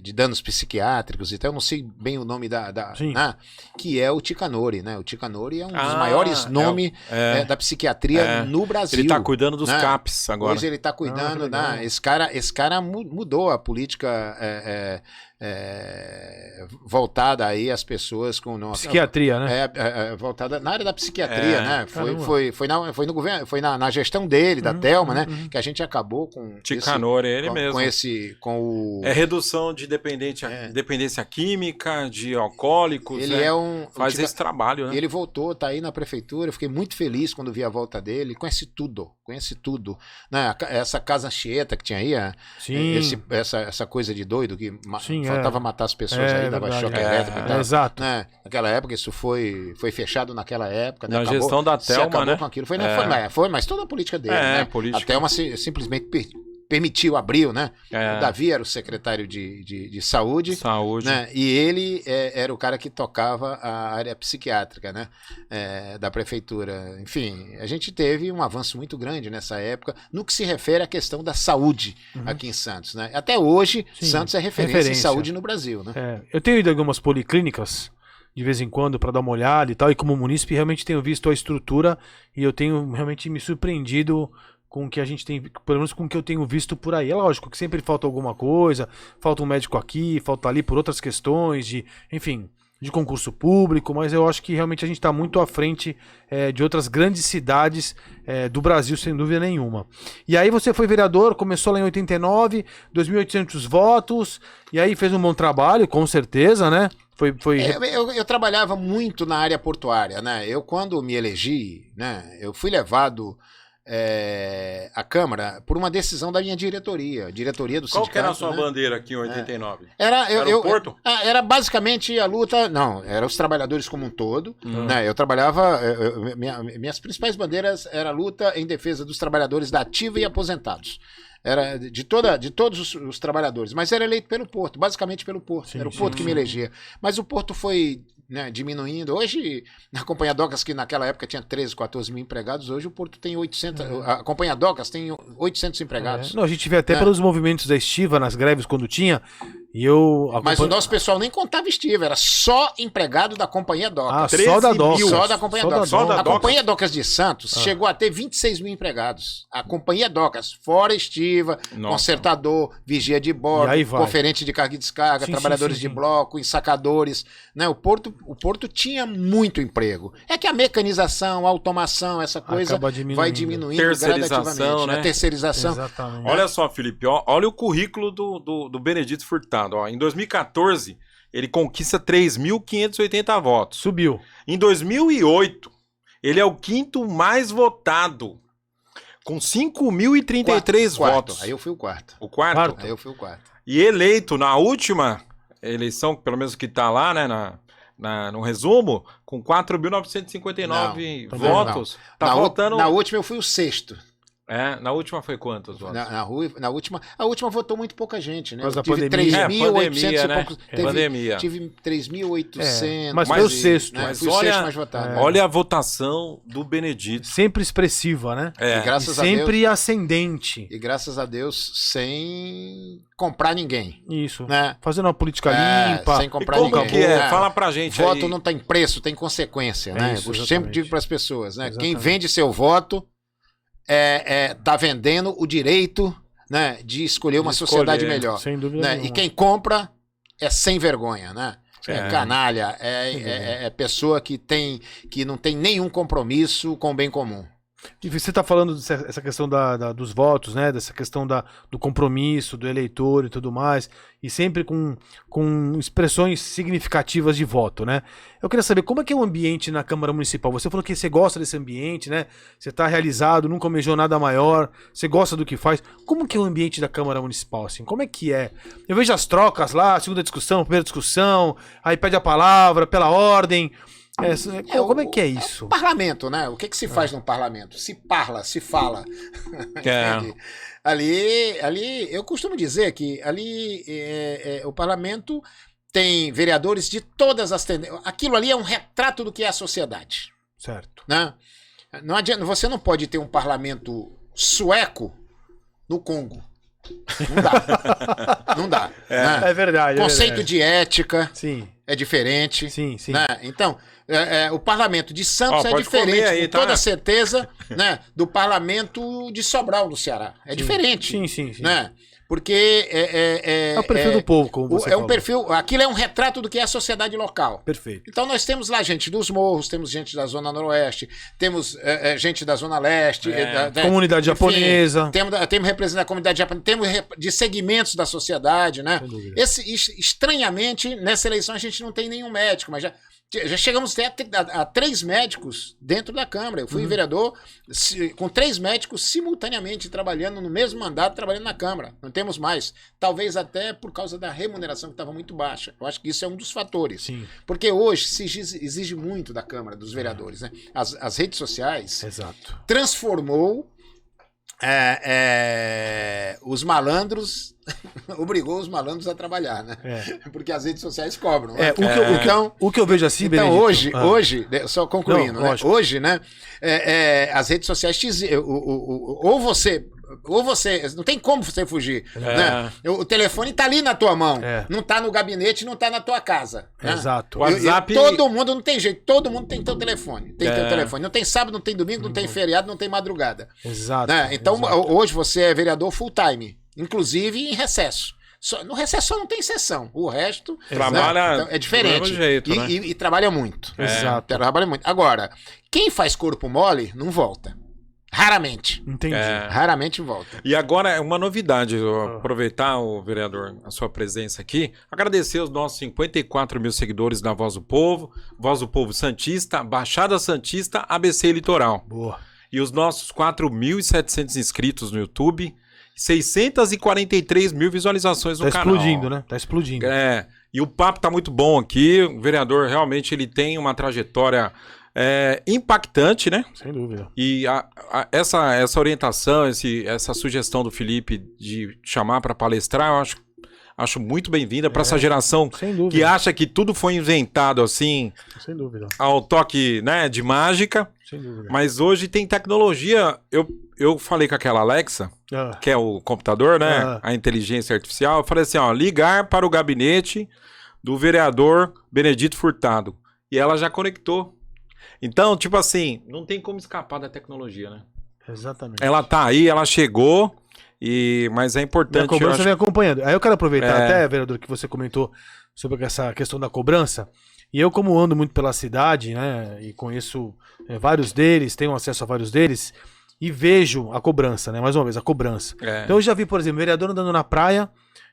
de danos psiquiátricos, então eu não sei bem o nome que é o Ticanori, né? O Ticanori é um dos maiores nomes da psiquiatria no Brasil. Ele está cuidando dos CAPs agora. Hoje ele está cuidando, esse cara mudou a política voltada aí às pessoas com psiquiatria, né? Voltada na área da psiquiatria, né? Foi no governo, foi na gestão dele, da Thelma, né? Que a gente acabou com Ticanori, ele mesmo. Com o redução de dependência química, de alcoólicos. Ele faz esse trabalho, né? Ele voltou, tá aí na prefeitura. Eu fiquei muito feliz quando vi a volta dele. Conhece tudo, né? Essa casa Anchieta que tinha aí, essa coisa de doido que faltava matar as pessoas aí, dava verdade. choque elétrico e tal. Exato. Né? Naquela época, isso foi fechado naquela época. Né? Na gestão da se Thelma, acabou né? com aquilo. Foi, mas toda a política dele, né? política. A Thelma simplesmente permitiu, abriu, né? O Davi era o secretário de saúde. Né? E ele era o cara que tocava a área psiquiátrica, né? Da prefeitura. Enfim, a gente teve um avanço muito grande nessa época no que se refere à questão da saúde aqui em Santos, né? Até hoje, Santos é referência em saúde no Brasil, né? Eu tenho ido a algumas policlínicas de vez em quando para dar uma olhada e tal, e como munícipe realmente tenho visto a estrutura e eu tenho realmente me surpreendido com o que a gente tem, pelo menos com o que eu tenho visto por aí. É lógico que sempre falta alguma coisa, falta um médico aqui, falta ali por outras questões enfim, de concurso público, mas eu acho que realmente a gente está muito à frente de outras grandes cidades do Brasil, sem dúvida nenhuma. E aí você foi vereador, começou lá em 89, 2.800 votos, e aí fez um bom trabalho, com certeza, né? Eu trabalhava muito na área portuária, né? Eu, quando me elegi, né, eu fui levado à Câmara por uma decisão da minha diretoria do sindicato. Qual que era a sua bandeira aqui em 89? Era o Porto? Era basicamente a luta, não, era os trabalhadores como um todo, né? Eu trabalhava, minhas principais bandeiras era a luta em defesa dos trabalhadores da ativa e aposentados. Era de todos os trabalhadores, mas era eleito pelo Porto, basicamente pelo Porto. Era o Porto que me elegia. Mas o Porto foi, né, diminuindo. Hoje, na Companhia Docas, que naquela época tinha 13, 14 mil empregados, hoje o Porto tem 800. A Companhia Docas tem 800 empregados. Não, a gente vê até pelos movimentos da estiva, nas greves, quando tinha. Mas o nosso pessoal nem contava estiva, era só empregado da Companhia Docas. Só da Docas. Só da Companhia Docas. A Companhia Docas de Santos chegou a ter 26 mil empregados. A Companhia Docas, fora estiva, consertador, vigia de bordo, conferente de carga e descarga, trabalhadores de bloco, ensacadores. Né? O Porto tinha muito emprego. É que a mecanização, a automação, essa coisa vai diminuindo gradativamente. Né? A terceirização. Exatamente. Olha só, Felipe, olha o currículo do Benedito Furtado. Em 2014, ele conquista 3.580 votos. Subiu. Em 2008, ele é o quinto mais votado, com 5.033 votos. Aí eu fui o quarto. O quarto? Aí eu fui o quarto. E eleito na última eleição, pelo menos que está lá, né, no resumo, com 4.959 votos. Não. Tá votando... Na última eu fui o sexto. Na última foi quantos votos? A última votou muito pouca gente, né? Por causa da Tive pandemia. 3.800 e né? poucos. Pandemia. Tive 3.800. Mas foi o sexto. Mas fui o sexto mais votado. Olha a votação do Benedito. Sempre expressiva, né? E graças sempre a Deus, ascendente. E graças a Deus, sem comprar ninguém. Isso. Né? Fazendo uma política limpa. Sem comprar Como ninguém. que é? Fala pra gente voto aí. não tem preço, tem consequência. Né? Isso, Eu sempre digo para as pessoas, né? Exatamente. Quem vende seu voto tá vendendo o direito, né, de escolher uma sociedade melhor. Sem dúvida Né? nenhuma. E quem compra é sem vergonha, né? É canalha, é pessoa que não tem nenhum compromisso com o bem comum. E você está falando dessa questão dos votos, né? Dessa questão do compromisso, do eleitor e tudo mais, e sempre com expressões significativas de voto, né? Eu queria saber como é que é o ambiente na Câmara Municipal. Você falou que você gosta desse ambiente, né? Você está realizado, nunca almejou nada maior, você gosta do que faz. Como que é o ambiente da Câmara Municipal, assim? Como é que é? Eu vejo as trocas lá, segunda discussão, primeira discussão, aí pede a palavra, pela ordem... como é que é isso? O parlamento, né? O que se faz no parlamento? Se parla, se fala. Ali, eu costumo dizer que ali o parlamento tem vereadores de todas as tendências. Aquilo ali é um retrato do que é a sociedade. Certo. Né? Não adianta, você não pode ter um parlamento sueco no Congo. Não dá. Não dá. Né? É verdade. Conceito de ética Sim. é diferente. Sim, sim. Né? Então, o parlamento de Santos é pode diferente, aí, com toda certeza, né, do parlamento de Sobral, no Ceará. É diferente. Sim. Né? Porque é o perfil do povo, como você falou. perfil. Aquilo é um retrato do que é a sociedade local. Perfeito. Então nós temos lá gente dos morros, temos gente da Zona Noroeste, temos gente da Zona Leste, comunidade japonesa. Temos representante da comunidade japonesa, temos de segmentos da sociedade, né? Estranhamente, nessa eleição a gente não tem nenhum médico, mas Já chegamos a 3 médicos dentro da Câmara. Eu fui vereador com 3 médicos simultaneamente trabalhando no mesmo mandato, trabalhando na Câmara. Não temos mais. Talvez até por causa da remuneração que estava muito baixa. Eu acho que isso é um dos fatores. Sim. Porque hoje se exige muito da Câmara, dos vereadores. Né? As redes sociais transformou os malandros, obrigou os malandros a trabalhar, né? Porque as redes sociais cobram. Né? O que eu vejo assim, então Benedito, hoje, só concluindo, né? Hoje, né? As redes sociais ou você, não tem como você fugir. Né? O telefone tá ali na tua mão, não tá no gabinete, não tá na tua casa. Né? Exato. WhatsApp... todo mundo, não tem jeito, todo mundo tem teu telefone. Teu telefone. Não tem sábado, não tem domingo, não tem feriado, não tem madrugada. Exato. Né? Então, hoje você é vereador full time, inclusive em recesso. No recesso só não tem sessão. O resto trabalha, então, é diferente. Do mesmo jeito, né? E trabalha muito. Exato. Trabalha muito. Agora, quem faz corpo mole não volta. Raramente. Entendi. Raramente volta. E agora, uma novidade, aproveitar, vereador, a sua presença aqui, agradecer os nossos 54 mil seguidores da Voz do Povo Santista, Baixada Santista, ABC Litoral. Boa. E os nossos 4.700 inscritos no YouTube, 643 mil visualizações no canal. Tá explodindo, né? Tá explodindo. E o papo tá muito bom aqui, o vereador realmente ele tem uma trajetória impactante, né? Sem dúvida. E essa orientação, essa sugestão do Felipe de chamar para palestrar, eu acho muito bem-vinda para essa geração que acha que tudo foi inventado assim, sem dúvida, ao toque, né, de mágica. Sem dúvida. Mas hoje tem tecnologia. Eu falei com aquela Alexa, que é o computador, né? A inteligência artificial. Eu falei assim, ligar para o gabinete do vereador Benedito Furtado. E ela já conectou. Então, tipo assim, não tem como escapar da tecnologia, né? Exatamente. Ela tá aí, ela chegou, mas é importante... A cobrança vem acompanhando. Aí eu quero aproveitar até, vereador, que você comentou sobre essa questão da cobrança. E eu, como ando muito pela cidade, né, e conheço vários deles, tenho acesso a vários deles, e vejo a cobrança, né? Mais uma vez, a cobrança. Então eu já vi, por exemplo, o vereador andando na praia,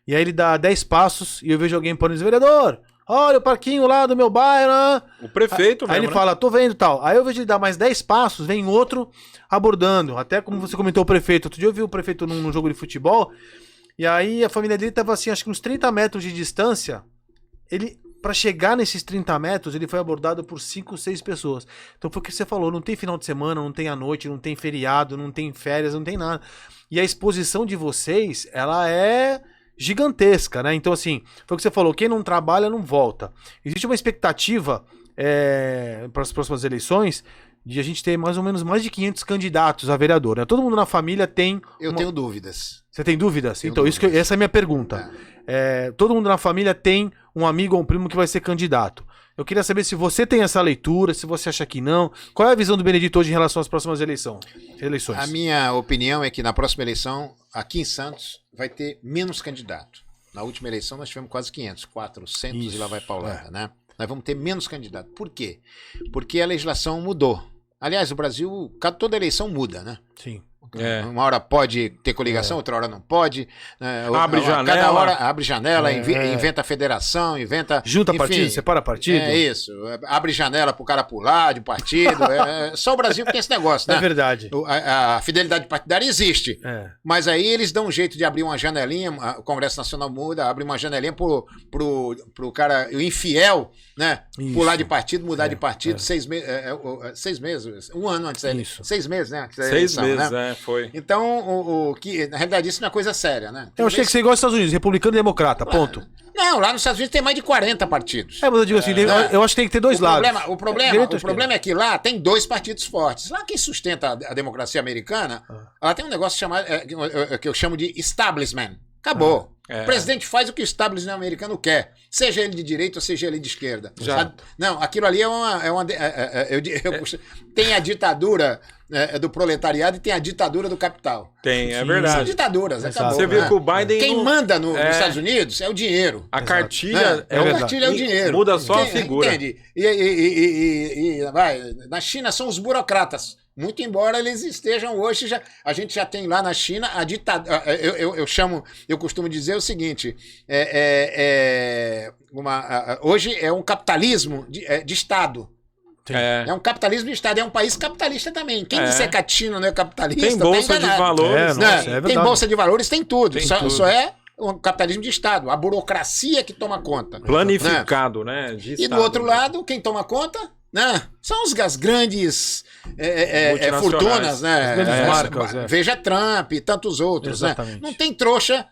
e aí ele dá 10 passos, e eu vejo alguém parando e diz, vereador... Olha o parquinho lá do meu bairro. Né? O prefeito mesmo, aí ele fala, tô vendo tal. Aí eu vejo ele dar mais 10 passos, vem outro abordando. Até como você comentou o prefeito. Outro dia eu vi o prefeito num jogo de futebol. E aí a família dele tava assim, acho que uns 30 metros de distância. Ele, pra chegar nesses 30 metros, ele foi abordado por 5, 6 pessoas. Então foi o que você falou, não tem final de semana, não tem à noite, não tem feriado, não tem férias, não tem nada. E a exposição de vocês, ela é... gigantesca, né? Então, assim, foi o que você falou, quem não trabalha não volta. Existe uma expectativa para as próximas eleições de a gente ter mais ou menos mais de 500 candidatos a vereador, né? Todo mundo na família tem... Eu tenho dúvidas. Você tem dúvidas? Então, dúvidas. Essa é a minha pergunta. Todo mundo na família tem um amigo ou um primo que vai ser candidato. Eu queria saber se você tem essa leitura, se você acha que não. Qual é a visão do Benedito hoje em relação às próximas eleições? A minha opinião é que na próxima eleição, aqui em Santos, vai ter menos candidato. Na última eleição nós tivemos quase 500, 400 Isso, e lá vai paulada, né? Nós vamos ter menos candidato. Por quê? Porque a legislação mudou. Aliás, o Brasil, toda eleição muda, né? Sim. Uma hora pode ter coligação, outra hora não pode. Abre janela. Cada hora abre janela, inventa federação, inventa... Junta partido, separa partido. É isso. Abre janela pro cara pular de partido. Só o Brasil que tem esse negócio, né? É verdade. A fidelidade partidária existe. Mas aí eles dão um jeito de abrir uma janelinha, o Congresso Nacional muda, abre uma janelinha pro cara, o infiel, né? Isso. Pular de partido, mudar de partido, 6 meses, um ano antes. 6 meses, né? 6 meses, né? Foi. Então, que na realidade isso não é coisa séria, né? Eu achei que você igual aos Estados Unidos, republicano e democrata, ponto. Não, lá nos Estados Unidos tem mais de 40 partidos. Mas eu digo assim, eu acho que tem que ter dois lados. O problema é que lá tem 2 partidos fortes. Lá quem sustenta a democracia americana, ela tem um negócio chamado, que eu chamo de establishment. Acabou. O presidente faz o que o establishment americano quer, seja ele de direita ou seja ele de esquerda. Não, aquilo ali tem a ditadura do proletariado e tem a ditadura do capital. Tem, é verdade. São ditaduras, acabou. Você viu que o Biden... Quem manda nos Estados Unidos é o dinheiro. A cartilha a cartilha é o dinheiro. Muda só a figura. Entende? Na China são os burocratas. Muito embora eles estejam hoje, a gente já tem lá na China a ditadura. Eu costumo dizer o seguinte: hoje é um capitalismo de Estado. É um capitalismo de Estado, é um país capitalista também. Quem disser que a China não é capitalista, tem bolsa de valores, tem bolsa de valores, tem tudo. Tem Só é um capitalismo de Estado, a burocracia que toma conta. Planificado, né? De e do outro lado, quem toma conta? São as grandes fortunas, né? As grandes marcas, Veja Trump e tantos outros, né? Não tem trouxa,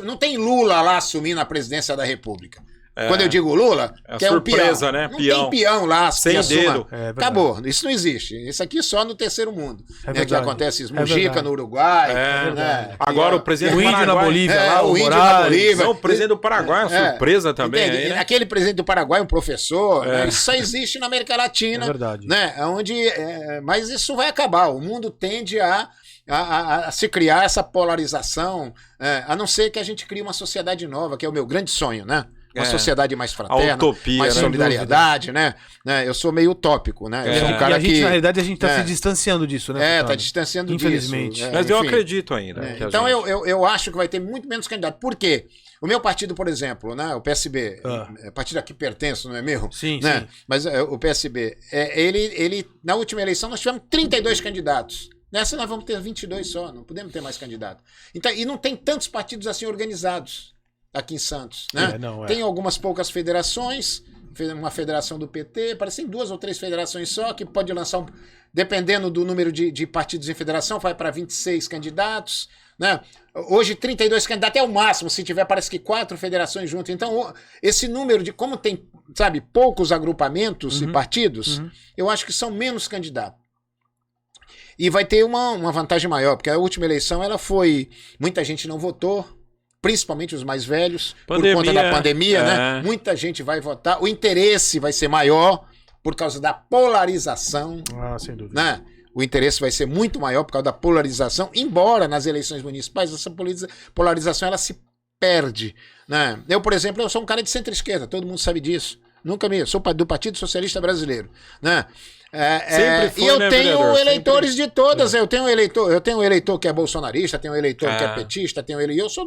não tem Lula lá assumindo a presidência da República. Quando eu digo Lula, que é surpresa, um peão. Né? Não tem peão lá. Sem dedo. Acabou. Isso não existe. Isso aqui só no terceiro mundo. Que acontece isso. Mujica no Uruguai. Né? Agora o presidente do Paraguai. O índio na Bolívia. O índio na Bolívia. Não, o presidente do Paraguai é uma surpresa também. Aí, né? Aquele presidente do Paraguai, um professor, né? Isso só existe na América Latina. É verdade. Né? Mas isso vai acabar. O mundo tende a se criar essa polarização, a não ser que a gente crie uma sociedade nova, que é o meu grande sonho, né? Uma sociedade mais fraterna, utopia, mais solidariedade, né? Eu sou meio utópico, né? Eu sou um cara a gente, na realidade, a gente tá se distanciando disso, né? Tá distanciando infelizmente. disso. Mas eu acredito ainda. Então eu acho que vai ter muito menos candidato. Por quê? O meu partido, por exemplo, né? O PSB, partido a que pertenço, não é meu? Sim, né? sim. Mas o PSB, ele na última eleição nós tivemos 32 candidatos. Nessa nós vamos ter 22 só, não podemos ter mais candidato. Então, e não tem tantos partidos assim organizados aqui em Santos, né? Tem algumas poucas federações, uma federação do PT, parecem 2 ou 3 federações só, que pode lançar, dependendo do número de partidos em federação, vai para 26 candidatos, né? Hoje 32 candidatos é o máximo, se tiver parece que 4 federações juntas. Então esse número de, como tem, sabe, poucos agrupamentos e partidos, eu acho que são menos candidatos. E vai ter uma vantagem maior, porque a última eleição muita gente não votou, principalmente os mais velhos, por conta da pandemia, né? Muita gente vai votar, o interesse vai ser maior por causa da polarização. Sem dúvida. Né? O interesse vai ser muito maior por causa da polarização, embora nas eleições municipais essa polarização ela se perde. Né? Eu, por exemplo, eu sou um cara de centro-esquerda, todo mundo sabe disso. Sou do Partido Socialista Brasileiro. Né? Sempre foi, e eu né, tenho vereador? eleitores de todas. Eu tenho um eleitor que é bolsonarista, tenho um eleitor que é petista, eu sou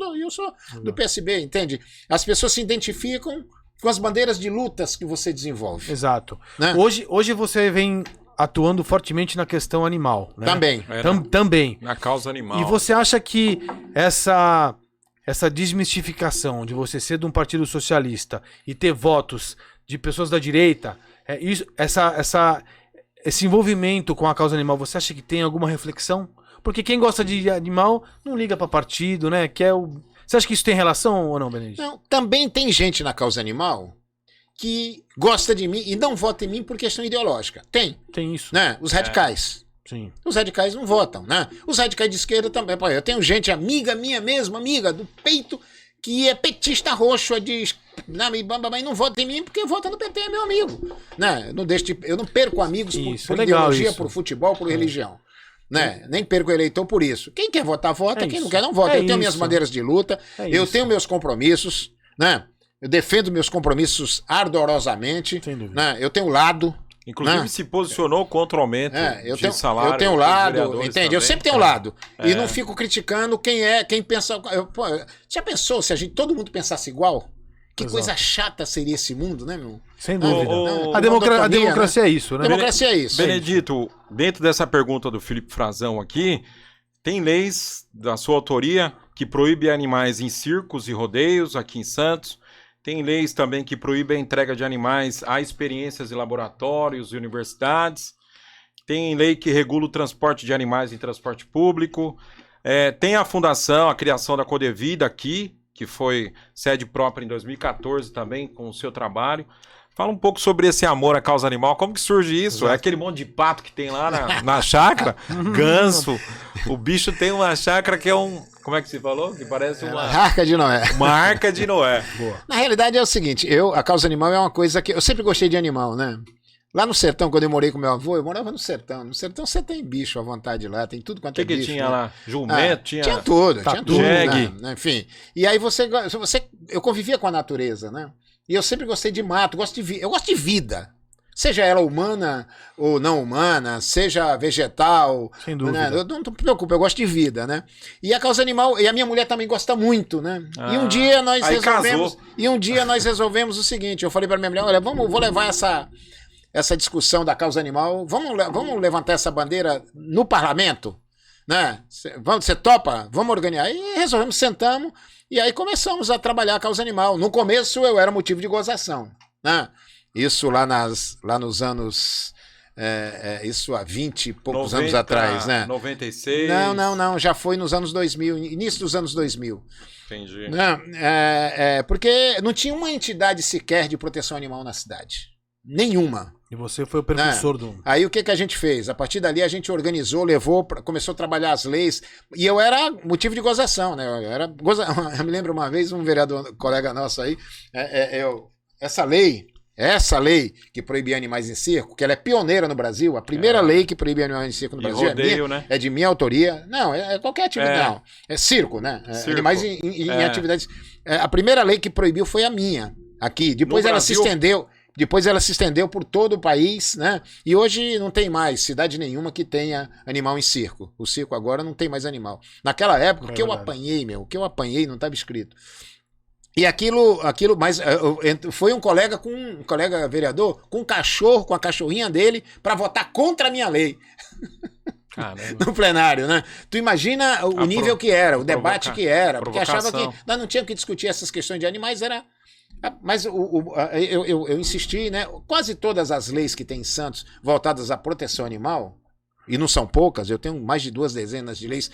do PSB, entende? As pessoas se identificam com as bandeiras de lutas que você desenvolve. Exato. Né? Hoje você vem atuando fortemente na questão animal. Né? Também. Também. Na causa animal. E você acha que essa desmistificação de você ser de um partido socialista e ter votos de pessoas da direita, esse envolvimento com a causa animal, você acha que tem alguma reflexão? Porque quem gosta de animal não liga para partido, né? Você acha que isso tem relação ou não, Benedito? Não, também tem gente na causa animal que gosta de mim e não vota em mim por questão ideológica. Tem isso. Né? Os radicais. Sim. Os radicais não votam, né? Os radicais de esquerda também. Pô, eu tenho gente amiga minha mesmo, amiga do peito, que é petista roxo, mas não vota em mim porque vota no PT, é meu amigo. Né? Eu não perco amigos por ideologia, por futebol, por religião. Né? Nem perco eleitor por isso. Quem quer votar, vota. Quem não quer, não vota. Eu tenho minhas bandeiras de luta, eu tenho meus compromissos, né? Eu defendo meus compromissos ardorosamente. Né? Eu tenho lado. Inclusive se posicionou contra o aumento de salário. Eu tenho lado, entende? Também. Eu sempre tenho lado. E não fico criticando quem pensa... já pensou se todo mundo pensasse igual? Que coisa chata seria esse mundo, né, meu? Sem dúvida. A democracia, né? É isso, né? Democracia é isso. Benedito, dentro dessa pergunta do Felipe Frazão aqui, tem leis da sua autoria que proíbem animais em circos e rodeios aqui em Santos. Tem leis também que proíbem a entrega de animais a experiências em laboratórios e universidades. Tem lei que regula o transporte de animais em transporte público. Tem a fundação, a criação da Codevida aqui, que foi sede própria em 2014 também, com o seu trabalho. Fala um pouco sobre esse amor à causa animal. Como que surge isso? Exato. É aquele monte de pato que tem lá na chácara? Ganso. O bicho tem uma chácara que é como é que você falou? Que parece uma... Arca de Noé. Uma arca de Noé. Boa. Na realidade é o seguinte, a causa animal é uma coisa que... Eu sempre gostei de animal, né? Lá no sertão, quando eu morei com meu avô, eu morava no sertão. No sertão você tem bicho à vontade lá, tem tudo quanto é bicho. O que tinha, né? Lá? Jumento? Tinha tudo, tinha tudo. Jegue. Né? Enfim. E aí eu convivia com a natureza, né? E eu sempre gostei de mato, eu gosto de vida. seja ela humana ou não humana, seja vegetal. Sem dúvida. Né? Eu não me preocupo, eu gosto de vida, né? E a causa animal, e a minha mulher também gosta muito, né? E um dia nós resolvemos o seguinte, eu falei para minha mulher, olha, vou levar essa discussão da causa animal, vamos levantar essa bandeira no parlamento, né? Você topa? Vamos organizar. E resolvemos, sentamos, e aí começamos a trabalhar a causa animal. No começo eu era motivo de gozação, né? Isso lá nos anos... isso há 20 e poucos anos atrás, né? 96. Não, já foi nos anos 2000, início dos anos 2000. Entendi. Não, porque não tinha uma entidade sequer de proteção animal na cidade. Nenhuma. E você foi o precursor do... Aí o que a gente fez? A partir dali a gente organizou, começou a trabalhar as leis, e eu era motivo de gozação, né? Eu me lembro uma vez, um vereador, colega nosso aí, essa lei que proibia animais em circo, que ela é pioneira no Brasil, a primeira lei que proíbe animais em circo no Brasil rodeio, né? É de minha autoria. Não, é qualquer atividade. Não, é circo, né? Circo. Animais em atividades. A primeira lei que proibiu foi a minha, aqui. Depois ela se estendeu. Depois ela se estendeu por todo o país, né? E hoje não tem mais cidade nenhuma que tenha animal em circo. O circo agora não tem mais animal. Naquela época, o que eu apanhei não estava escrito. E aquilo, mas foi um colega vereador com um cachorro, com a cachorrinha dele, para votar contra a minha lei. Caramba. No plenário, né? Tu imagina o nível que era, o debate que era, porque achava que nós não tínhamos que discutir essas questões de animais, mas eu insisti, né? Quase todas as leis que tem em Santos voltadas à proteção animal, e não são poucas, eu tenho mais de 2 dezenas de leis.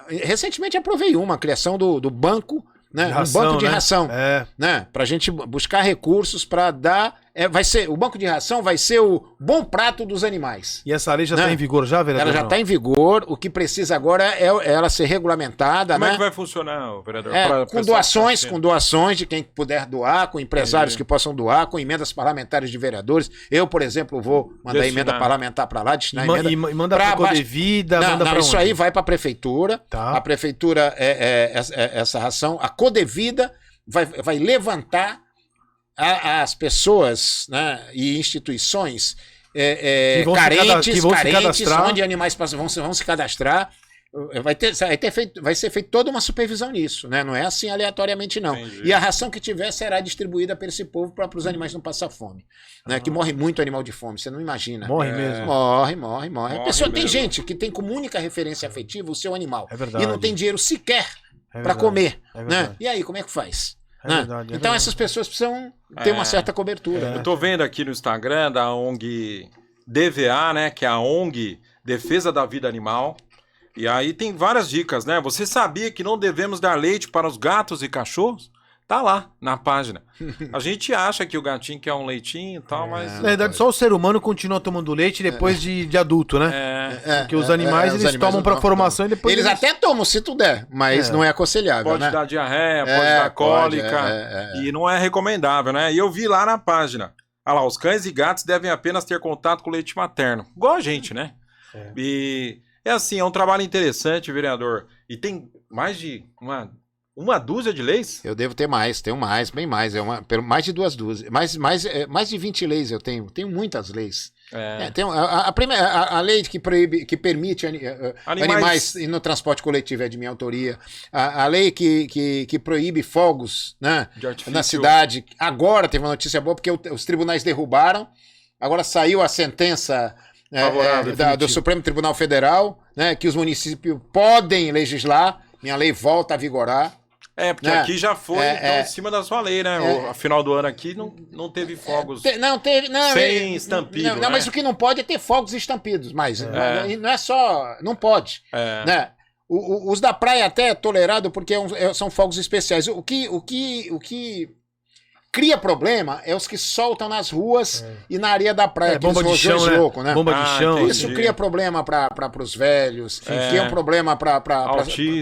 Recentemente aprovei a criação do banco, né? Um banco de ração, né? Pra gente buscar recursos para dar. O banco de ração vai ser o bom prato dos animais. E essa lei já está em vigor já, vereador? Ela já está em vigor. O que precisa agora é ela ser regulamentada. Como né? é que vai funcionar, vereador? Com doações de quem puder doar, com empresários que possam doar, com emendas parlamentares de vereadores. Eu, por exemplo, vou mandar emenda parlamentar para lá, destinar emenda. E manda para a Codevida, manda para onde? Isso aí vai para a prefeitura. Tá. A prefeitura, essa ração, a Codevida vai levantar as pessoas, né, e instituições carentes, onde animais vão se cadastrar. Vai ser feita toda uma supervisão nisso, né? Não é assim aleatoriamente, não. Entendi. E a ração que tiver será distribuída para esse povo, para os animais não passar fome. Né? Que morre muito animal de fome, você não imagina. Morre mesmo. Morre. A pessoa tem gente que tem como única referência afetiva o seu animal. É verdade. E não tem dinheiro sequer para comer. Né? E aí, como é que faz? Então essas pessoas precisam ter uma certa cobertura. Eu tô vendo aqui no Instagram da ONG DVA, né, que é a ONG Defesa da Vida Animal. E aí tem várias dicas, né? Você sabia que não devemos dar leite para os gatos e cachorros? Tá lá na página. A gente acha que o gatinho quer um leitinho e tal, mas... Na verdade, só o ser humano continua tomando leite depois de adulto, né? Porque os animais, eles tomam para formação e depois... Eles até tomam, se tu der, mas não é aconselhável, Pode dar diarreia, pode dar cólica, e não é recomendável, né? E eu vi lá na página, olha lá, os cães e gatos devem apenas ter contato com leite materno. Igual a gente, né? E é assim, é um trabalho interessante, vereador. E tem mais de uma dúzia de leis? Eu devo ter mais, tenho mais, bem mais. Mais de 2 dúzias. Mais de 20 leis eu tenho. Tenho muitas leis. Tem a lei que permite animais no transporte coletivo é de minha autoria. A lei que proíbe fogos, né, na cidade. Agora teve uma notícia boa, porque os tribunais derrubaram. Agora saiu a sentença do Supremo Tribunal Federal, né, que os municípios podem legislar. Minha lei volta a vigorar. Porque aqui já foi em cima da sua lei, né? A final do ano aqui não teve fogos sem estampido. Não, mas o que não pode é ter fogos estampidos. Mas não é só... Não pode. Né? Os da praia até é tolerado porque são fogos especiais. O que cria problema é os que soltam nas ruas e na areia da praia. Bomba de chão, louco, né? Bomba de chão. Isso cria problema para os velhos, cria um problema para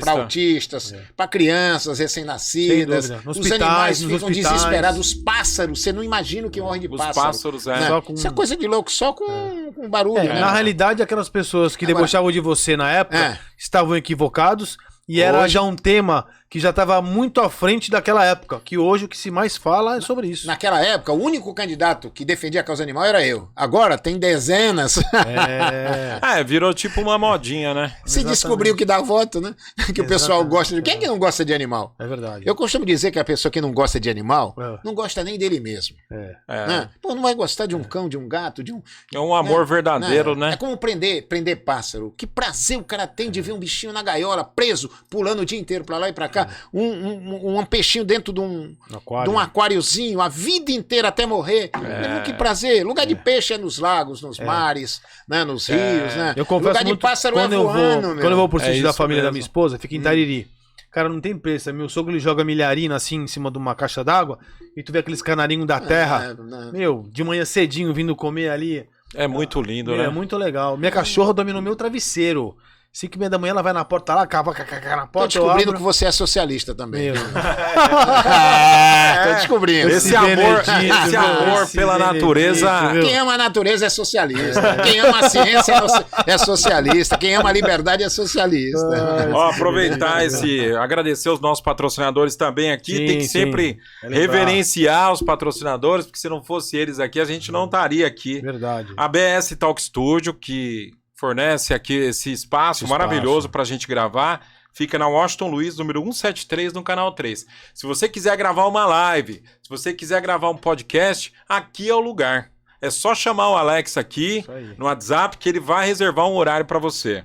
autistas, para crianças recém-nascidas. Os animais ficam desesperados. Os pássaros, você não imagina o que morre de pássaro. Os pássaros, né? Isso é coisa de louco, só com barulho. Né? Na realidade, aquelas pessoas que debochavam de você na época estavam equivocados. E era já um tema que já estava muito à frente daquela época, que hoje o que se mais fala é sobre isso. Naquela época, o único candidato que defendia a causa animal era eu. Agora tem dezenas. Virou tipo uma modinha, né? Se descobriu que dá voto, né? Que o pessoal gosta de... Quem é que não gosta de animal? É verdade. Eu costumo dizer que a pessoa que não gosta de animal não gosta nem dele mesmo. Né? Pô, não vai gostar de um cão, de um gato, de um... É um amor verdadeiro, né? É como prender pássaro. Que prazer o cara tem de ver um bichinho na gaiola, preso, pulando o dia inteiro pra lá e pra cá. Um peixinho dentro de um aquáriozinho, a vida inteira até morrer. Que prazer. Lugar de peixe é nos lagos, nos mares, né? Nos rios, né? Eu confesso lugar de muito, pássaro quando é voando, quando eu vou pro sítio da isso família da mesmo. minha esposa, fica em Tariri. Cara, não tem preço. Meu sogro ele joga milharina assim em cima de uma caixa d'água e tu vê aqueles canarinhos da terra. Meu, de manhã cedinho vindo comer ali. É muito lindo, né? É muito legal. Minha cachorra dorme no meu travesseiro. 5h30 da manhã ela vai na porta lá, cava na porta. Tô descobrindo que você é socialista também. Meu. Tô descobrindo. Esse amor pela natureza. Quem ama a natureza é socialista. Quem ama a ciência é socialista. Quem ama a liberdade é socialista. Ó, aproveitar agradecer os nossos patrocinadores também aqui. Tem que sempre reverenciar os patrocinadores, porque se não fosse eles aqui, a gente não estaria aqui. Verdade. A BS Talk Studio, que fornece aqui esse espaço maravilhoso pra gente gravar. Fica na Washington Luiz, número 173, no canal 3. Se você quiser gravar uma live, se você quiser gravar um podcast, aqui é o lugar. É só chamar o Alex aqui no WhatsApp que ele vai reservar um horário para você.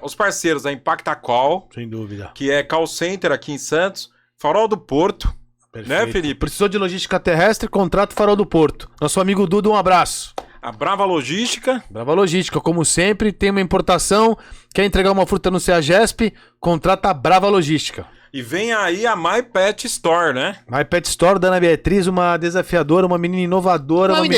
Os parceiros da Impacta Call, sem dúvida, que é call center aqui em Santos, Farol do Porto, né, Felipe? Precisou de logística terrestre, contrato Farol do Porto. Nosso amigo Dudu, um abraço. A Brava Logística. Brava Logística, como sempre, tem uma importação, quer entregar uma fruta no CEAGESP, contrata a Brava Logística. E vem aí a My Pet Store, né? My Pet Store, da Ana Beatriz, uma desafiadora, uma menina inovadora. Qual é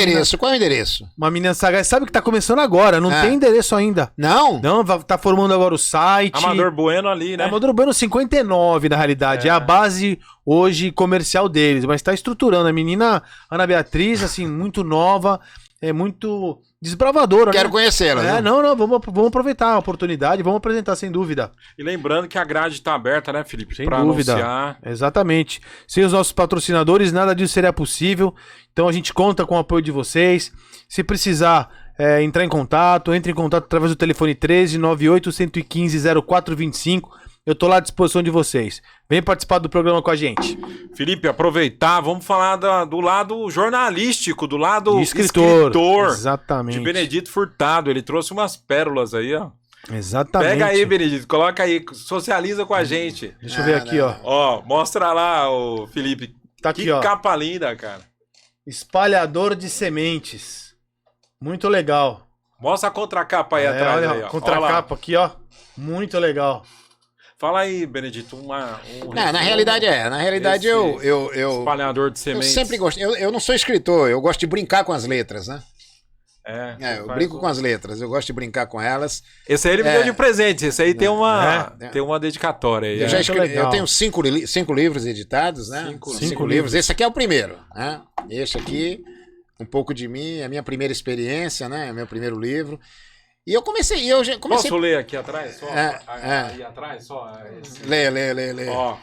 o endereço? Uma menina sagaz. Sabe que tá começando agora, não tem endereço ainda. Não? Não, tá formando agora o site. Amador Bueno ali, né? Amador Bueno 59, na realidade. É a base hoje comercial deles, mas tá estruturando. A menina Ana Beatriz, assim, muito nova, é muito desbravadora. Quero conhecê-la. É, não, vamos aproveitar a oportunidade, vamos apresentar, sem dúvida. E lembrando que a grade tá aberta, né, Felipe? Sem dúvida. Anunciar. Exatamente. Sem os nossos patrocinadores, nada disso seria possível. Então a gente conta com o apoio de vocês. Se precisar entrar em contato, entre em contato através do telefone 13 98 115 0425. Eu tô lá à disposição de vocês. Vem participar do programa com a gente. Felipe, aproveitar, vamos falar do lado jornalístico, do lado escritor. Exatamente. De Benedito Furtado. Ele trouxe umas pérolas aí, ó. Exatamente. Pega aí, Benedito, coloca aí, socializa com a gente. Deixa eu ver aqui, ó. Ó, mostra lá, o Felipe. Tá aqui, que ó. Capa linda, cara. Espalhador de sementes. Muito legal. Mostra a contracapa aí atrás. Olha, aí, ó. contracapa aqui, ó. Muito legal. Fala aí, Benedito, Na realidade eu espalhador de sementes. Eu sempre gosto. Eu não sou escritor, eu gosto de brincar com as letras, né? Eu brinco com as letras, eu gosto de brincar com elas. Esse aí ele me deu de presente, esse aí tem uma dedicatória aí. Eu já escrevi, eu tenho cinco livros editados, né? Cinco livros. Esse aqui é o primeiro, né? Este aqui, um pouco de mim, é a minha primeira experiência, né? É meu primeiro livro. E eu comecei. Posso ler aqui atrás? Só, aí atrás, só. Lê. Ó.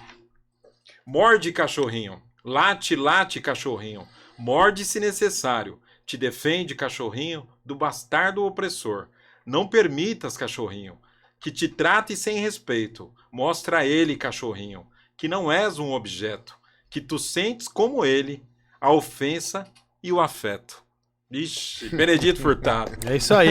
Morde, cachorrinho. Late, late, cachorrinho. Morde se necessário. Te defende, cachorrinho, do bastardo opressor. Não permitas, cachorrinho, que te trate sem respeito. Mostra a ele, cachorrinho, que não és um objeto, que tu sentes como ele a ofensa e o afeto. Ixi, Benedito Furtado. É isso aí,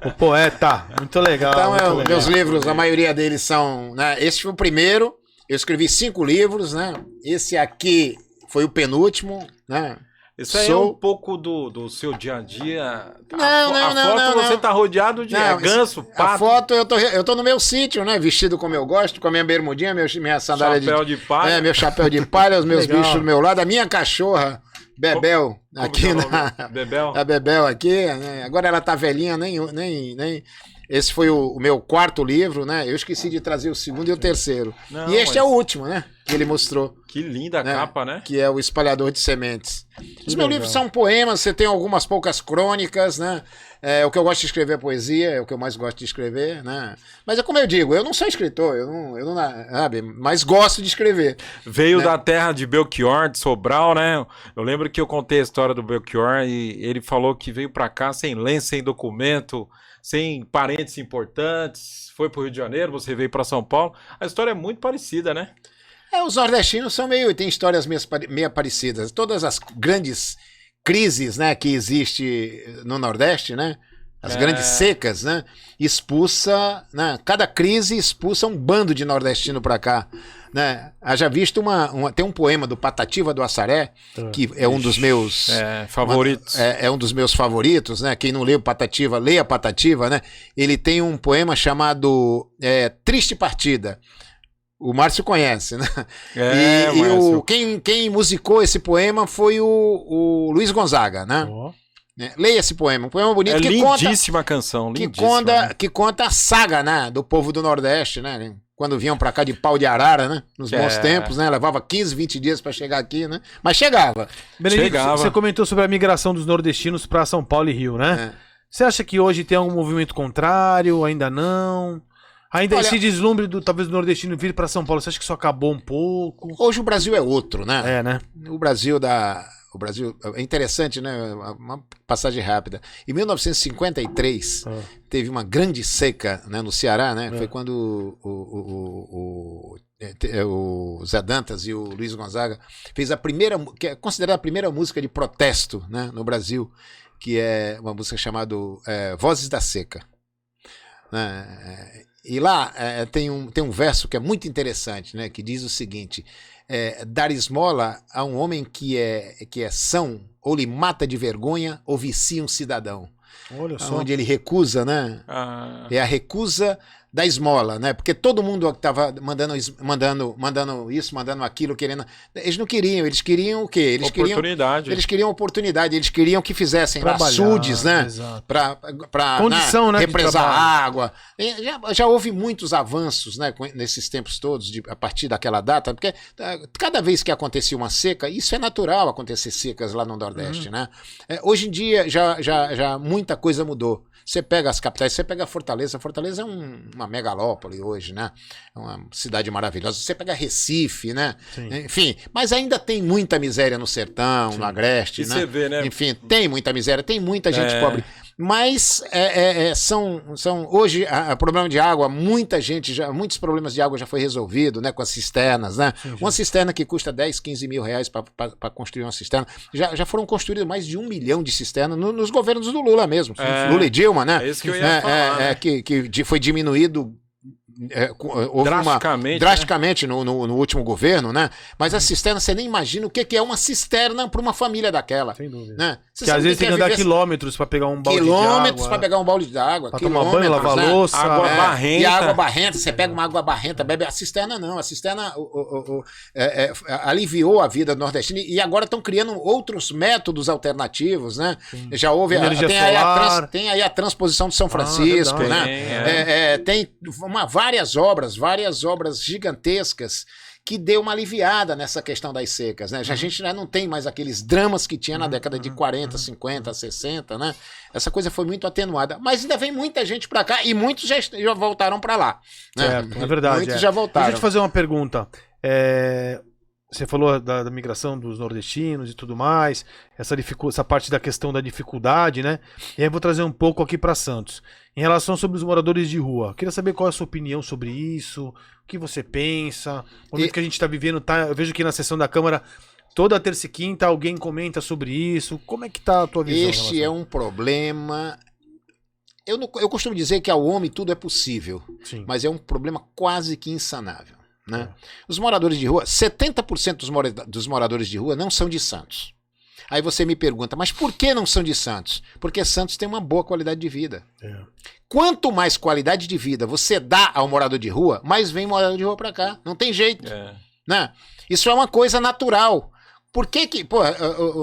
o poeta, muito legal. Então, muito legal. Meus livros, a maioria deles são, né? Esse foi o primeiro, eu escrevi 5 livros, né? Esse aqui foi o penúltimo, né? Isso aí é um pouco do seu dia a dia. Não, você tá rodeado de ganso, pato. A foto eu tô no meu sítio, né? Vestido como eu gosto, com a minha bermudinha, minha sandália de palha. meu chapéu de palha, os meus bichos do meu lado, a minha cachorra Bebel, aqui Bebel? A Bebel aqui, né? Agora ela tá velhinha, nem Esse foi o meu 4º livro, né? Eu esqueci de trazer o 2º e o 3º. Não, E este é o último, né? Que ele mostrou. Que linda a né? capa, né? Que é o Espalhador de Sementes. Os meus legal. livros são poemas, você tem algumas poucas crônicas, né? O que eu gosto de escrever é poesia, é o que eu mais gosto de escrever, né? Mas é como eu digo, eu não sou escritor, eu não sabe? Mas gosto de escrever. Veio né? da terra de Belchior, de Sobral, né? Eu lembro que eu contei a história do Belchior e ele falou que veio pra cá sem lenço, sem documento, sem parentes importantes, foi pro Rio de Janeiro, você veio pra São Paulo. A história é muito parecida, né? Os nordestinos são tem histórias meio parecidas. Todas as grandes crises, né, que existe no Nordeste, né? As grandes secas, né? Expulsa, né? Cada crise expulsa um bando de nordestino pra cá, né? Haja visto tem um poema do Patativa do Assaré, que é um dos meus favoritos. É um dos meus favoritos, né? Quem não leu Patativa, leia Patativa, né? Ele tem um poema chamado Triste Partida. O Márcio conhece, né? Quem musicou esse poema foi o Luiz Gonzaga, né? Leia esse poema, um poema bonito que lindíssima canção, lindíssima. Que conta a saga, né, do povo do Nordeste, né? Quando vinham pra cá de pau de arara, né? Nos bons tempos, né? Levava 15, 20 dias pra chegar aqui, né? Mas chegava. Benedito, você comentou sobre a migração dos nordestinos pra São Paulo e Rio, né? Você acha que hoje tem algum movimento contrário? Ainda não? Ainda esse deslumbre talvez do nordestino vir para São Paulo, você acha que isso acabou um pouco? Hoje o Brasil é outro, né? Né? O Brasil é interessante, né? Uma passagem rápida. Em 1953 teve uma grande seca, né, no Ceará, né? Foi quando o Zé Dantas e o Luiz Gonzaga fez que é considerada a primeira música de protesto, né, no Brasil, que é uma música chamada Vozes da Seca. E lá tem um verso que é muito interessante, né? Que diz o seguinte: dar esmola a um homem que é são, ou lhe mata de vergonha, ou vicia um cidadão. Olha só. Onde ele recusa, né? É a recusa da esmola, né? Porque todo mundo estava mandando isso, mandando aquilo, querendo. Eles não queriam, eles queriam o quê? Eles queriam oportunidade, eles queriam que fizessem açudes, né? Para condição, né? Represar água. Já houve muitos avanços, né? Nesses tempos todos, a partir daquela data, porque cada vez que acontecia uma seca, isso é natural acontecer secas lá no Nordeste, né? Hoje em dia já muita coisa mudou. Você pega as capitais, você pega Fortaleza é uma megalópole hoje, né? É uma cidade maravilhosa. Você pega Recife, né? Sim. Enfim, mas ainda tem muita miséria no sertão, no Agreste, né? Você vê, né? Enfim, tem muita miséria, tem muita gente pobre. Mas são hoje o problema de água, muitos problemas de água já foi resolvido, né, com as cisternas, né? Sim. Uma cisterna que custa 10, 15 mil reais para construir uma cisterna. Já foram construídas mais de 1 milhão de cisternas nos governos do Lula mesmo. Lula e Dilma, né? É isso que eu ia falar, né? Que foi diminuído drasticamente, né? no último governo, né? Mas a cisterna, você nem imagina o que é uma cisterna para uma família daquela. Sem dúvida. Né? Que às vezes tem que andar quilômetros para pegar um balde de água. Quilômetros para pegar um balde de água. Para tomar banho, lavar louça. Água barrenta. E água barrenta, você pega uma água barrenta, bebe. A cisterna não. A cisterna aliviou a vida do nordestino e agora estão criando outros métodos alternativos, né? Sim. Já houve. Tem aí a transposição de São Francisco, né? Tem várias obras gigantescas que deu uma aliviada nessa questão das secas, né? A gente já não tem mais aqueles dramas que tinha na década de 40, 50, 60, né? Essa coisa foi muito atenuada. Mas ainda vem muita gente pra cá e muitos já voltaram pra lá. Né? Certo, é verdade. Muitos já voltaram. Deixa eu te fazer uma pergunta. Você falou da migração dos nordestinos e tudo mais, essa parte da questão da dificuldade, né? E aí eu vou trazer um pouco aqui para Santos. Em relação sobre os moradores de rua, queria saber qual é a sua opinião sobre isso, o que você pensa, o momento que a gente está vivendo, eu vejo que na sessão da Câmara, toda terça e quinta, alguém comenta sobre isso. Como é que tá a tua visão? Este é um problema. Eu costumo dizer que ao homem tudo é possível, sim, mas é um problema quase que insanável. Né? Os moradores de rua, 70% dos moradores de rua não são de Santos. Aí você me pergunta, mas por que não são de Santos? Porque Santos tem uma boa qualidade de vida. Quanto mais qualidade de vida você dá ao morador de rua, mais vem morador de rua pra cá. Não tem jeito. Né? Isso é uma coisa natural. Por que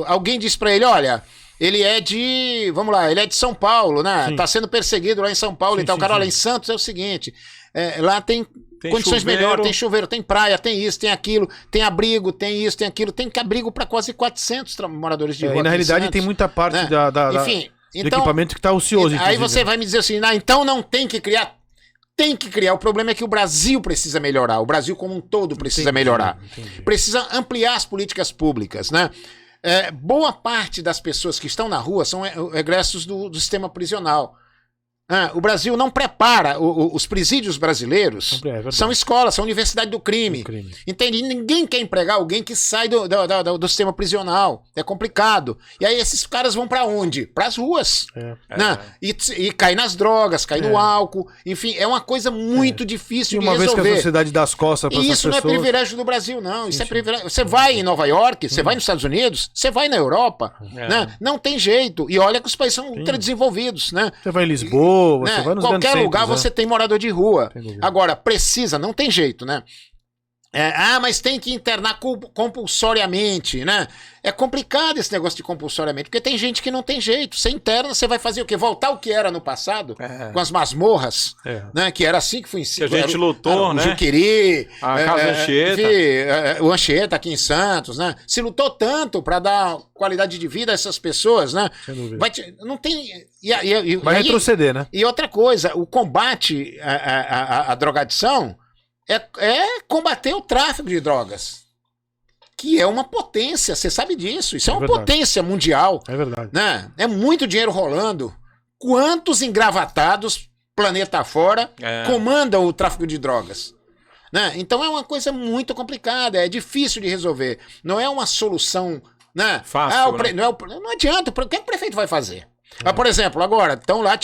alguém diz pra ele, olha, ele é de, vamos lá, ele é de São Paulo, né? Sim. Tá sendo perseguido lá em São Paulo Sim, e tal. sim, Cara, olha, sim. em Santos é o seguinte, lá tem condições chuveiro. melhores, tem chuveiro, tem praia, tem isso, tem aquilo, tem abrigo, tem isso, tem aquilo, tem abrigo para quase 400 moradores de rua. E na aqui em realidade Santos, tem muita parte né? do Enfim, então, equipamento que tá ocioso. aí inclusive, você né? vai me dizer assim, então não tem que criar. Tem que criar. O problema é que o Brasil precisa melhorar. O Brasil como um todo precisa melhorar. Entendi. Precisa ampliar as políticas públicas, né? Boa parte das pessoas que estão na rua são egressos do sistema prisional. O Brasil não prepara, os presídios brasileiros É verdade. são escolas, são universidade do crime. Do crime. Entende? E ninguém quer empregar alguém que sai do sistema prisional. É complicado. E aí esses caras vão pra onde? Pras ruas. Né? E cai nas drogas, cai no álcool. Enfim, é uma coisa muito E difícil de uma vez que a resolver. sociedade dá as costas para E essas isso não é pessoas... privilégio do Brasil, não. Isso é privilégio. Você vai em Nova York, você vai nos Estados Unidos, você vai na Europa, né? Não tem jeito. E olha que os países são ultradesenvolvidos, né? Você vai em Lisboa, você Né? vai nos Qualquer grandes lugar centros, você tem morador de rua. Sem dúvida. Agora, precisa, não tem jeito, né? Mas tem que internar compulsoriamente, né? É complicado esse negócio de compulsoriamente, porque tem gente que não tem jeito. Você interna, você vai fazer o quê? Voltar ao que era no passado, com as masmorras, né? Que era assim que foi Que a gente lutou, o né? Juqueri, A Casa Anchieta. o Anchieta aqui em Santos, né? Se lutou tanto para dar qualidade de vida a essas pessoas, né? Sem dúvida. Não tem... Vai retroceder, né? E outra coisa, o combate à drogadição é combater o tráfico de drogas, que é uma potência, você sabe disso, isso é uma verdade. potência mundial, É verdade. né? É muito dinheiro rolando. Quantos engravatados, planeta fora, comandam o tráfico de drogas? Né? Então é uma coisa muito complicada, é difícil de resolver, não é uma solução, né? Fácil, né? Não adianta, o que o prefeito vai fazer? Por exemplo, agora, estão lá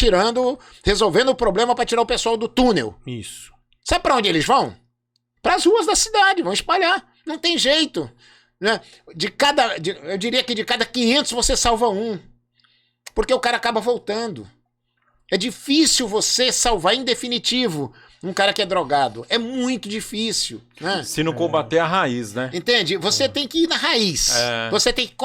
resolvendo o problema para tirar o pessoal do túnel. Isso. Sabe para onde eles vão? Para as ruas da cidade, vão espalhar. Não tem jeito. Né? Eu diria que de cada 500 você salva um. Porque o cara acaba voltando. É difícil você salvar em definitivo um cara que é drogado. É muito difícil. Né? Se não combater a raiz, né? Entende? Você tem que ir na raiz. Você tem que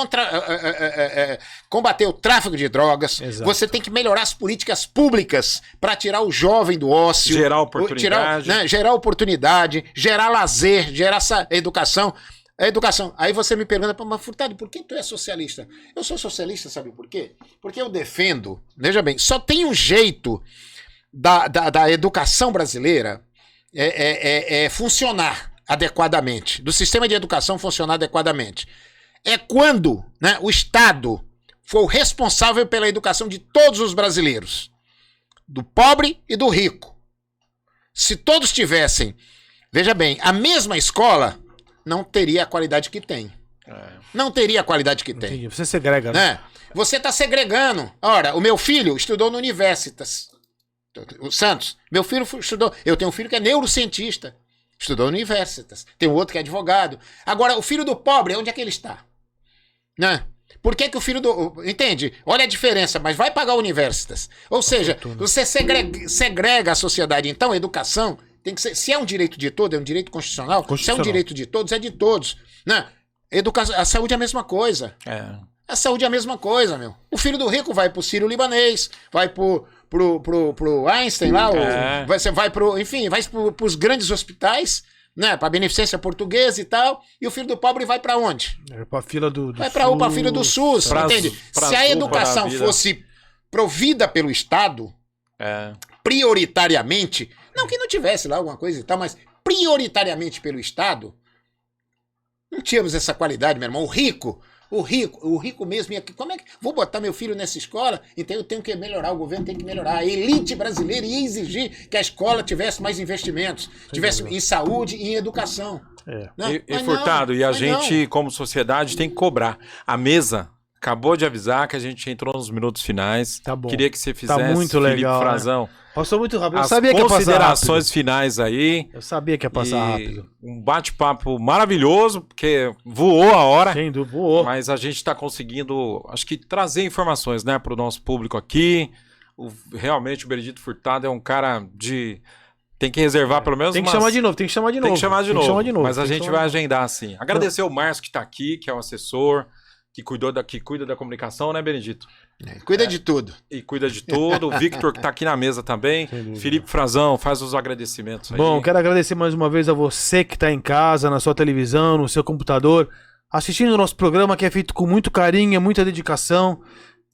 combater o tráfico de drogas. Exato. Você tem que melhorar as políticas públicas para tirar o jovem do ócio. Gerar oportunidade. Gerar oportunidade, gerar lazer, gerar essa educação. A educação. Aí você me pergunta, mas Furtado, por que tu é socialista? Eu sou socialista, sabe por quê? Porque eu defendo, veja bem, só tem um jeito da educação brasileira funcionar adequadamente, do sistema de educação funcionar adequadamente. É quando, né, o Estado for o responsável pela educação de todos os brasileiros, do pobre e do rico. Se todos tivessem, veja bem, a mesma escola, não teria a qualidade que tem. Não teria a qualidade que tem. Entendi. Você segrega, né? Você está segregando. Ora, o meu filho estudou no Universitas. O Santos. Meu filho estudou. Eu tenho um filho que é neurocientista. Estudou no Universitas. Tem outro que é advogado. Agora, o filho do pobre, onde é que ele está? Né? Por que o filho do... Entende? Olha a diferença, mas vai pagar o Universitas. Ou seja, você segrega a sociedade. Então, a educação tem que ser... Se é um direito de todos, é um direito constitucional. Se é um direito de todos, é de todos. Né? A saúde é a mesma coisa. A saúde é a mesma coisa, meu. O filho do rico vai pro Sírio-Libanês, vai pro Einstein lá, você vai enfim, vai pros grandes hospitais, né, pra beneficência portuguesa e tal, e o filho do pobre vai pra onde? Pra fila do vai pra fila do SUS, entende? Se a educação fosse provida pelo Estado, prioritariamente, não que não tivesse lá alguma coisa e tal, mas prioritariamente pelo Estado, não tínhamos essa qualidade, meu irmão. O rico mesmo, como é que vou botar meu filho nessa escola? Então eu tenho que melhorar, o governo tem que melhorar. A elite brasileira ia exigir que a escola tivesse mais investimentos, tivesse em saúde e em educação. Né? E Furtado, a gente, como sociedade, tem que cobrar. A mesa acabou de avisar que a gente entrou nos minutos finais. Tá bom. Queria que você fizesse, tá muito legal, Felipe Frazão. Né? Passou muito rápido. Eu As sabia que ia passar considerações rápido. finais aí. Eu sabia que ia passar rápido. Um bate-papo maravilhoso, porque voou a hora. Sem dúvida, voou. Mas a gente está conseguindo, acho que, trazer informações, né, para o nosso público aqui. Realmente o Benedito Furtado é um cara de... Tem que reservar pelo menos Tem que chamar de novo, tem que chamar de novo. Tem que chamar de novo. Mas a gente vai agendar assim. Agradecer o Márcio que está aqui, que é o assessor. que cuida da comunicação, né, Benedito? Cuida de tudo. E cuida de tudo. O Victor, que tá aqui na mesa também. Felipe Frazão, faz os agradecimentos aí. Bom, quero agradecer mais uma vez a você que tá em casa, na sua televisão, no seu computador, assistindo o nosso programa que é feito com muito carinho, muita dedicação.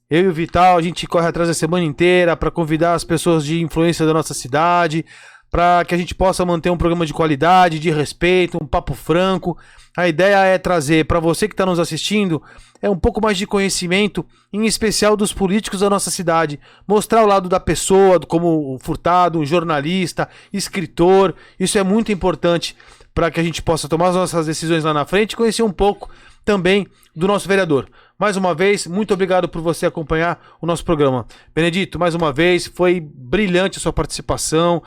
Eu e o Vital, a gente corre atrás a semana inteira para convidar as pessoas de influência da nossa cidade, para que a gente possa manter um programa de qualidade, de respeito, um papo franco. A ideia é trazer para você que está nos assistindo um pouco mais de conhecimento, em especial dos políticos da nossa cidade. Mostrar o lado da pessoa, como o Furtado, um jornalista, escritor. Isso é muito importante para que a gente possa tomar as nossas decisões lá na frente e conhecer um pouco também do nosso vereador. Mais uma vez, muito obrigado por você acompanhar o nosso programa. Benedito, mais uma vez, foi brilhante a sua participação,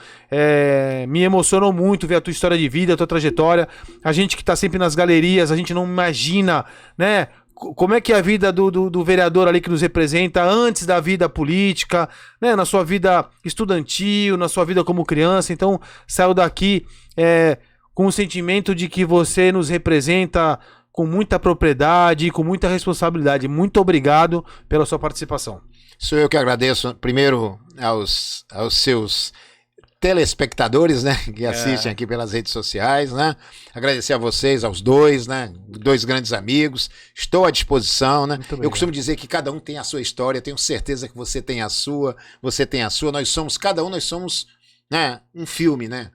me emocionou muito ver a tua história de vida, a tua trajetória. A gente que está sempre nas galerias, a gente não imagina, né, como é que é a vida do vereador ali que nos representa antes da vida política, né, na sua vida estudantil, na sua vida como criança. Então, saiu daqui com o sentimento de que você nos representa com muita propriedade e com muita responsabilidade. Muito obrigado pela sua participação. Sou eu que agradeço, primeiro, aos seus telespectadores, né, que assistem aqui pelas redes sociais, né? Agradecer a vocês, aos dois, né? Dois grandes amigos. Estou à disposição, né? Eu costumo dizer que cada um tem a sua história, tenho certeza que você tem a sua, cada um nós somos, né, um filme, né?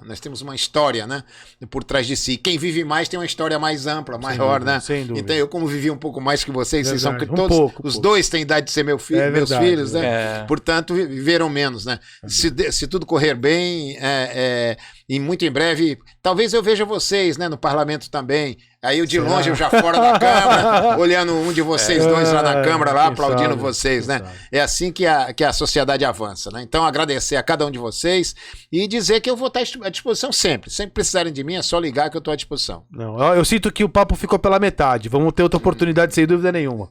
Nós temos uma história, né, por trás de si. Quem vive mais tem uma história mais ampla, maior, né? Sem dúvida. Então eu, como vivi um pouco mais que vocês, vocês são todos, os dois têm idade de ser meus filhos, né? Portanto, viveram menos, né? Se tudo correr bem, e muito em breve, talvez eu veja vocês, né, no parlamento também. Aí eu de longe, eu já fora da Câmara, olhando um de vocês dois lá na Câmara, lá aplaudindo vocês, né? É assim que a sociedade avança, né? Então, agradecer a cada um de vocês e dizer que eu vou estar à disposição sempre. Sempre precisarem de mim, é só ligar que eu estou à disposição. Não, eu sinto que o papo ficou pela metade. Vamos ter outra oportunidade, sem dúvida nenhuma.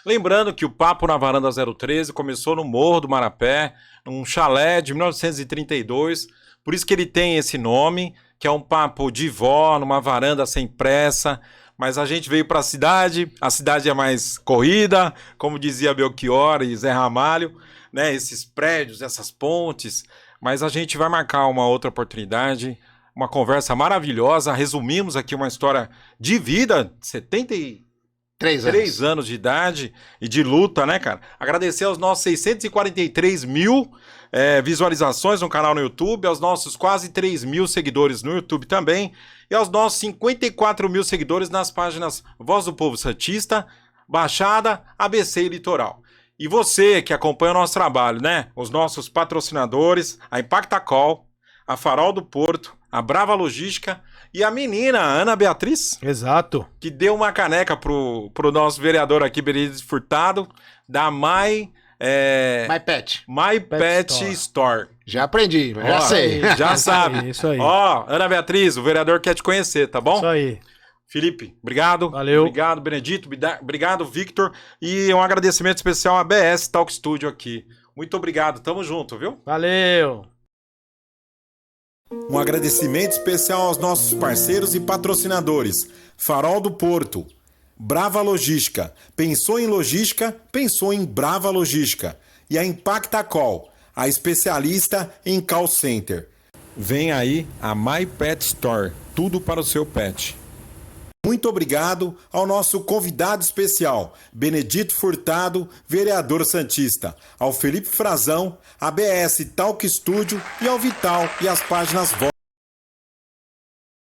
Lembrando que o Papo na Varanda 013 começou no Morro do Marapé, num chalé de 1932. Por isso que ele tem esse nome, que é um papo de vó, numa varanda sem pressa. Mas a gente veio para a cidade é mais corrida, como dizia Belchior e Zé Ramalho, né? Esses prédios, essas pontes. Mas a gente vai marcar uma outra oportunidade, uma conversa maravilhosa. Resumimos aqui uma história de vida, 73 anos de idade e de luta, né, cara? Agradecer aos nossos 643 mil visualizações no canal no YouTube, aos nossos quase 3 mil seguidores no YouTube também, e aos nossos 54 mil seguidores nas páginas Voz do Povo Santista, Baixada, ABC e Litoral. E você que acompanha o nosso trabalho, né? Os nossos patrocinadores, a Impactacol, a Farol do Porto, a Brava Logística e a menina Ana Beatriz. Exato. Que deu uma caneca pro nosso vereador aqui, Benedito Furtado, da My Pet Store. Já aprendi, já sei. Já sabe. Isso aí. Ó, Ana Beatriz, o vereador quer te conhecer, tá bom? Isso aí. Felipe, obrigado. Valeu. Obrigado, Benedito. Obrigado, Victor. E um agradecimento especial à BS Talk Studio aqui. Muito obrigado. Tamo junto, viu? Valeu. Um agradecimento especial aos nossos parceiros e patrocinadores. Farol do Porto, Brava Logística. Pensou em logística? Pensou em Brava Logística. E a Impactacol, a especialista em call center. Vem aí a My Pet Store, tudo para o seu pet. Muito obrigado ao nosso convidado especial, Benedito Furtado, vereador santista, ao Felipe Frazão, ABS Talk Studio e ao Vital e as páginas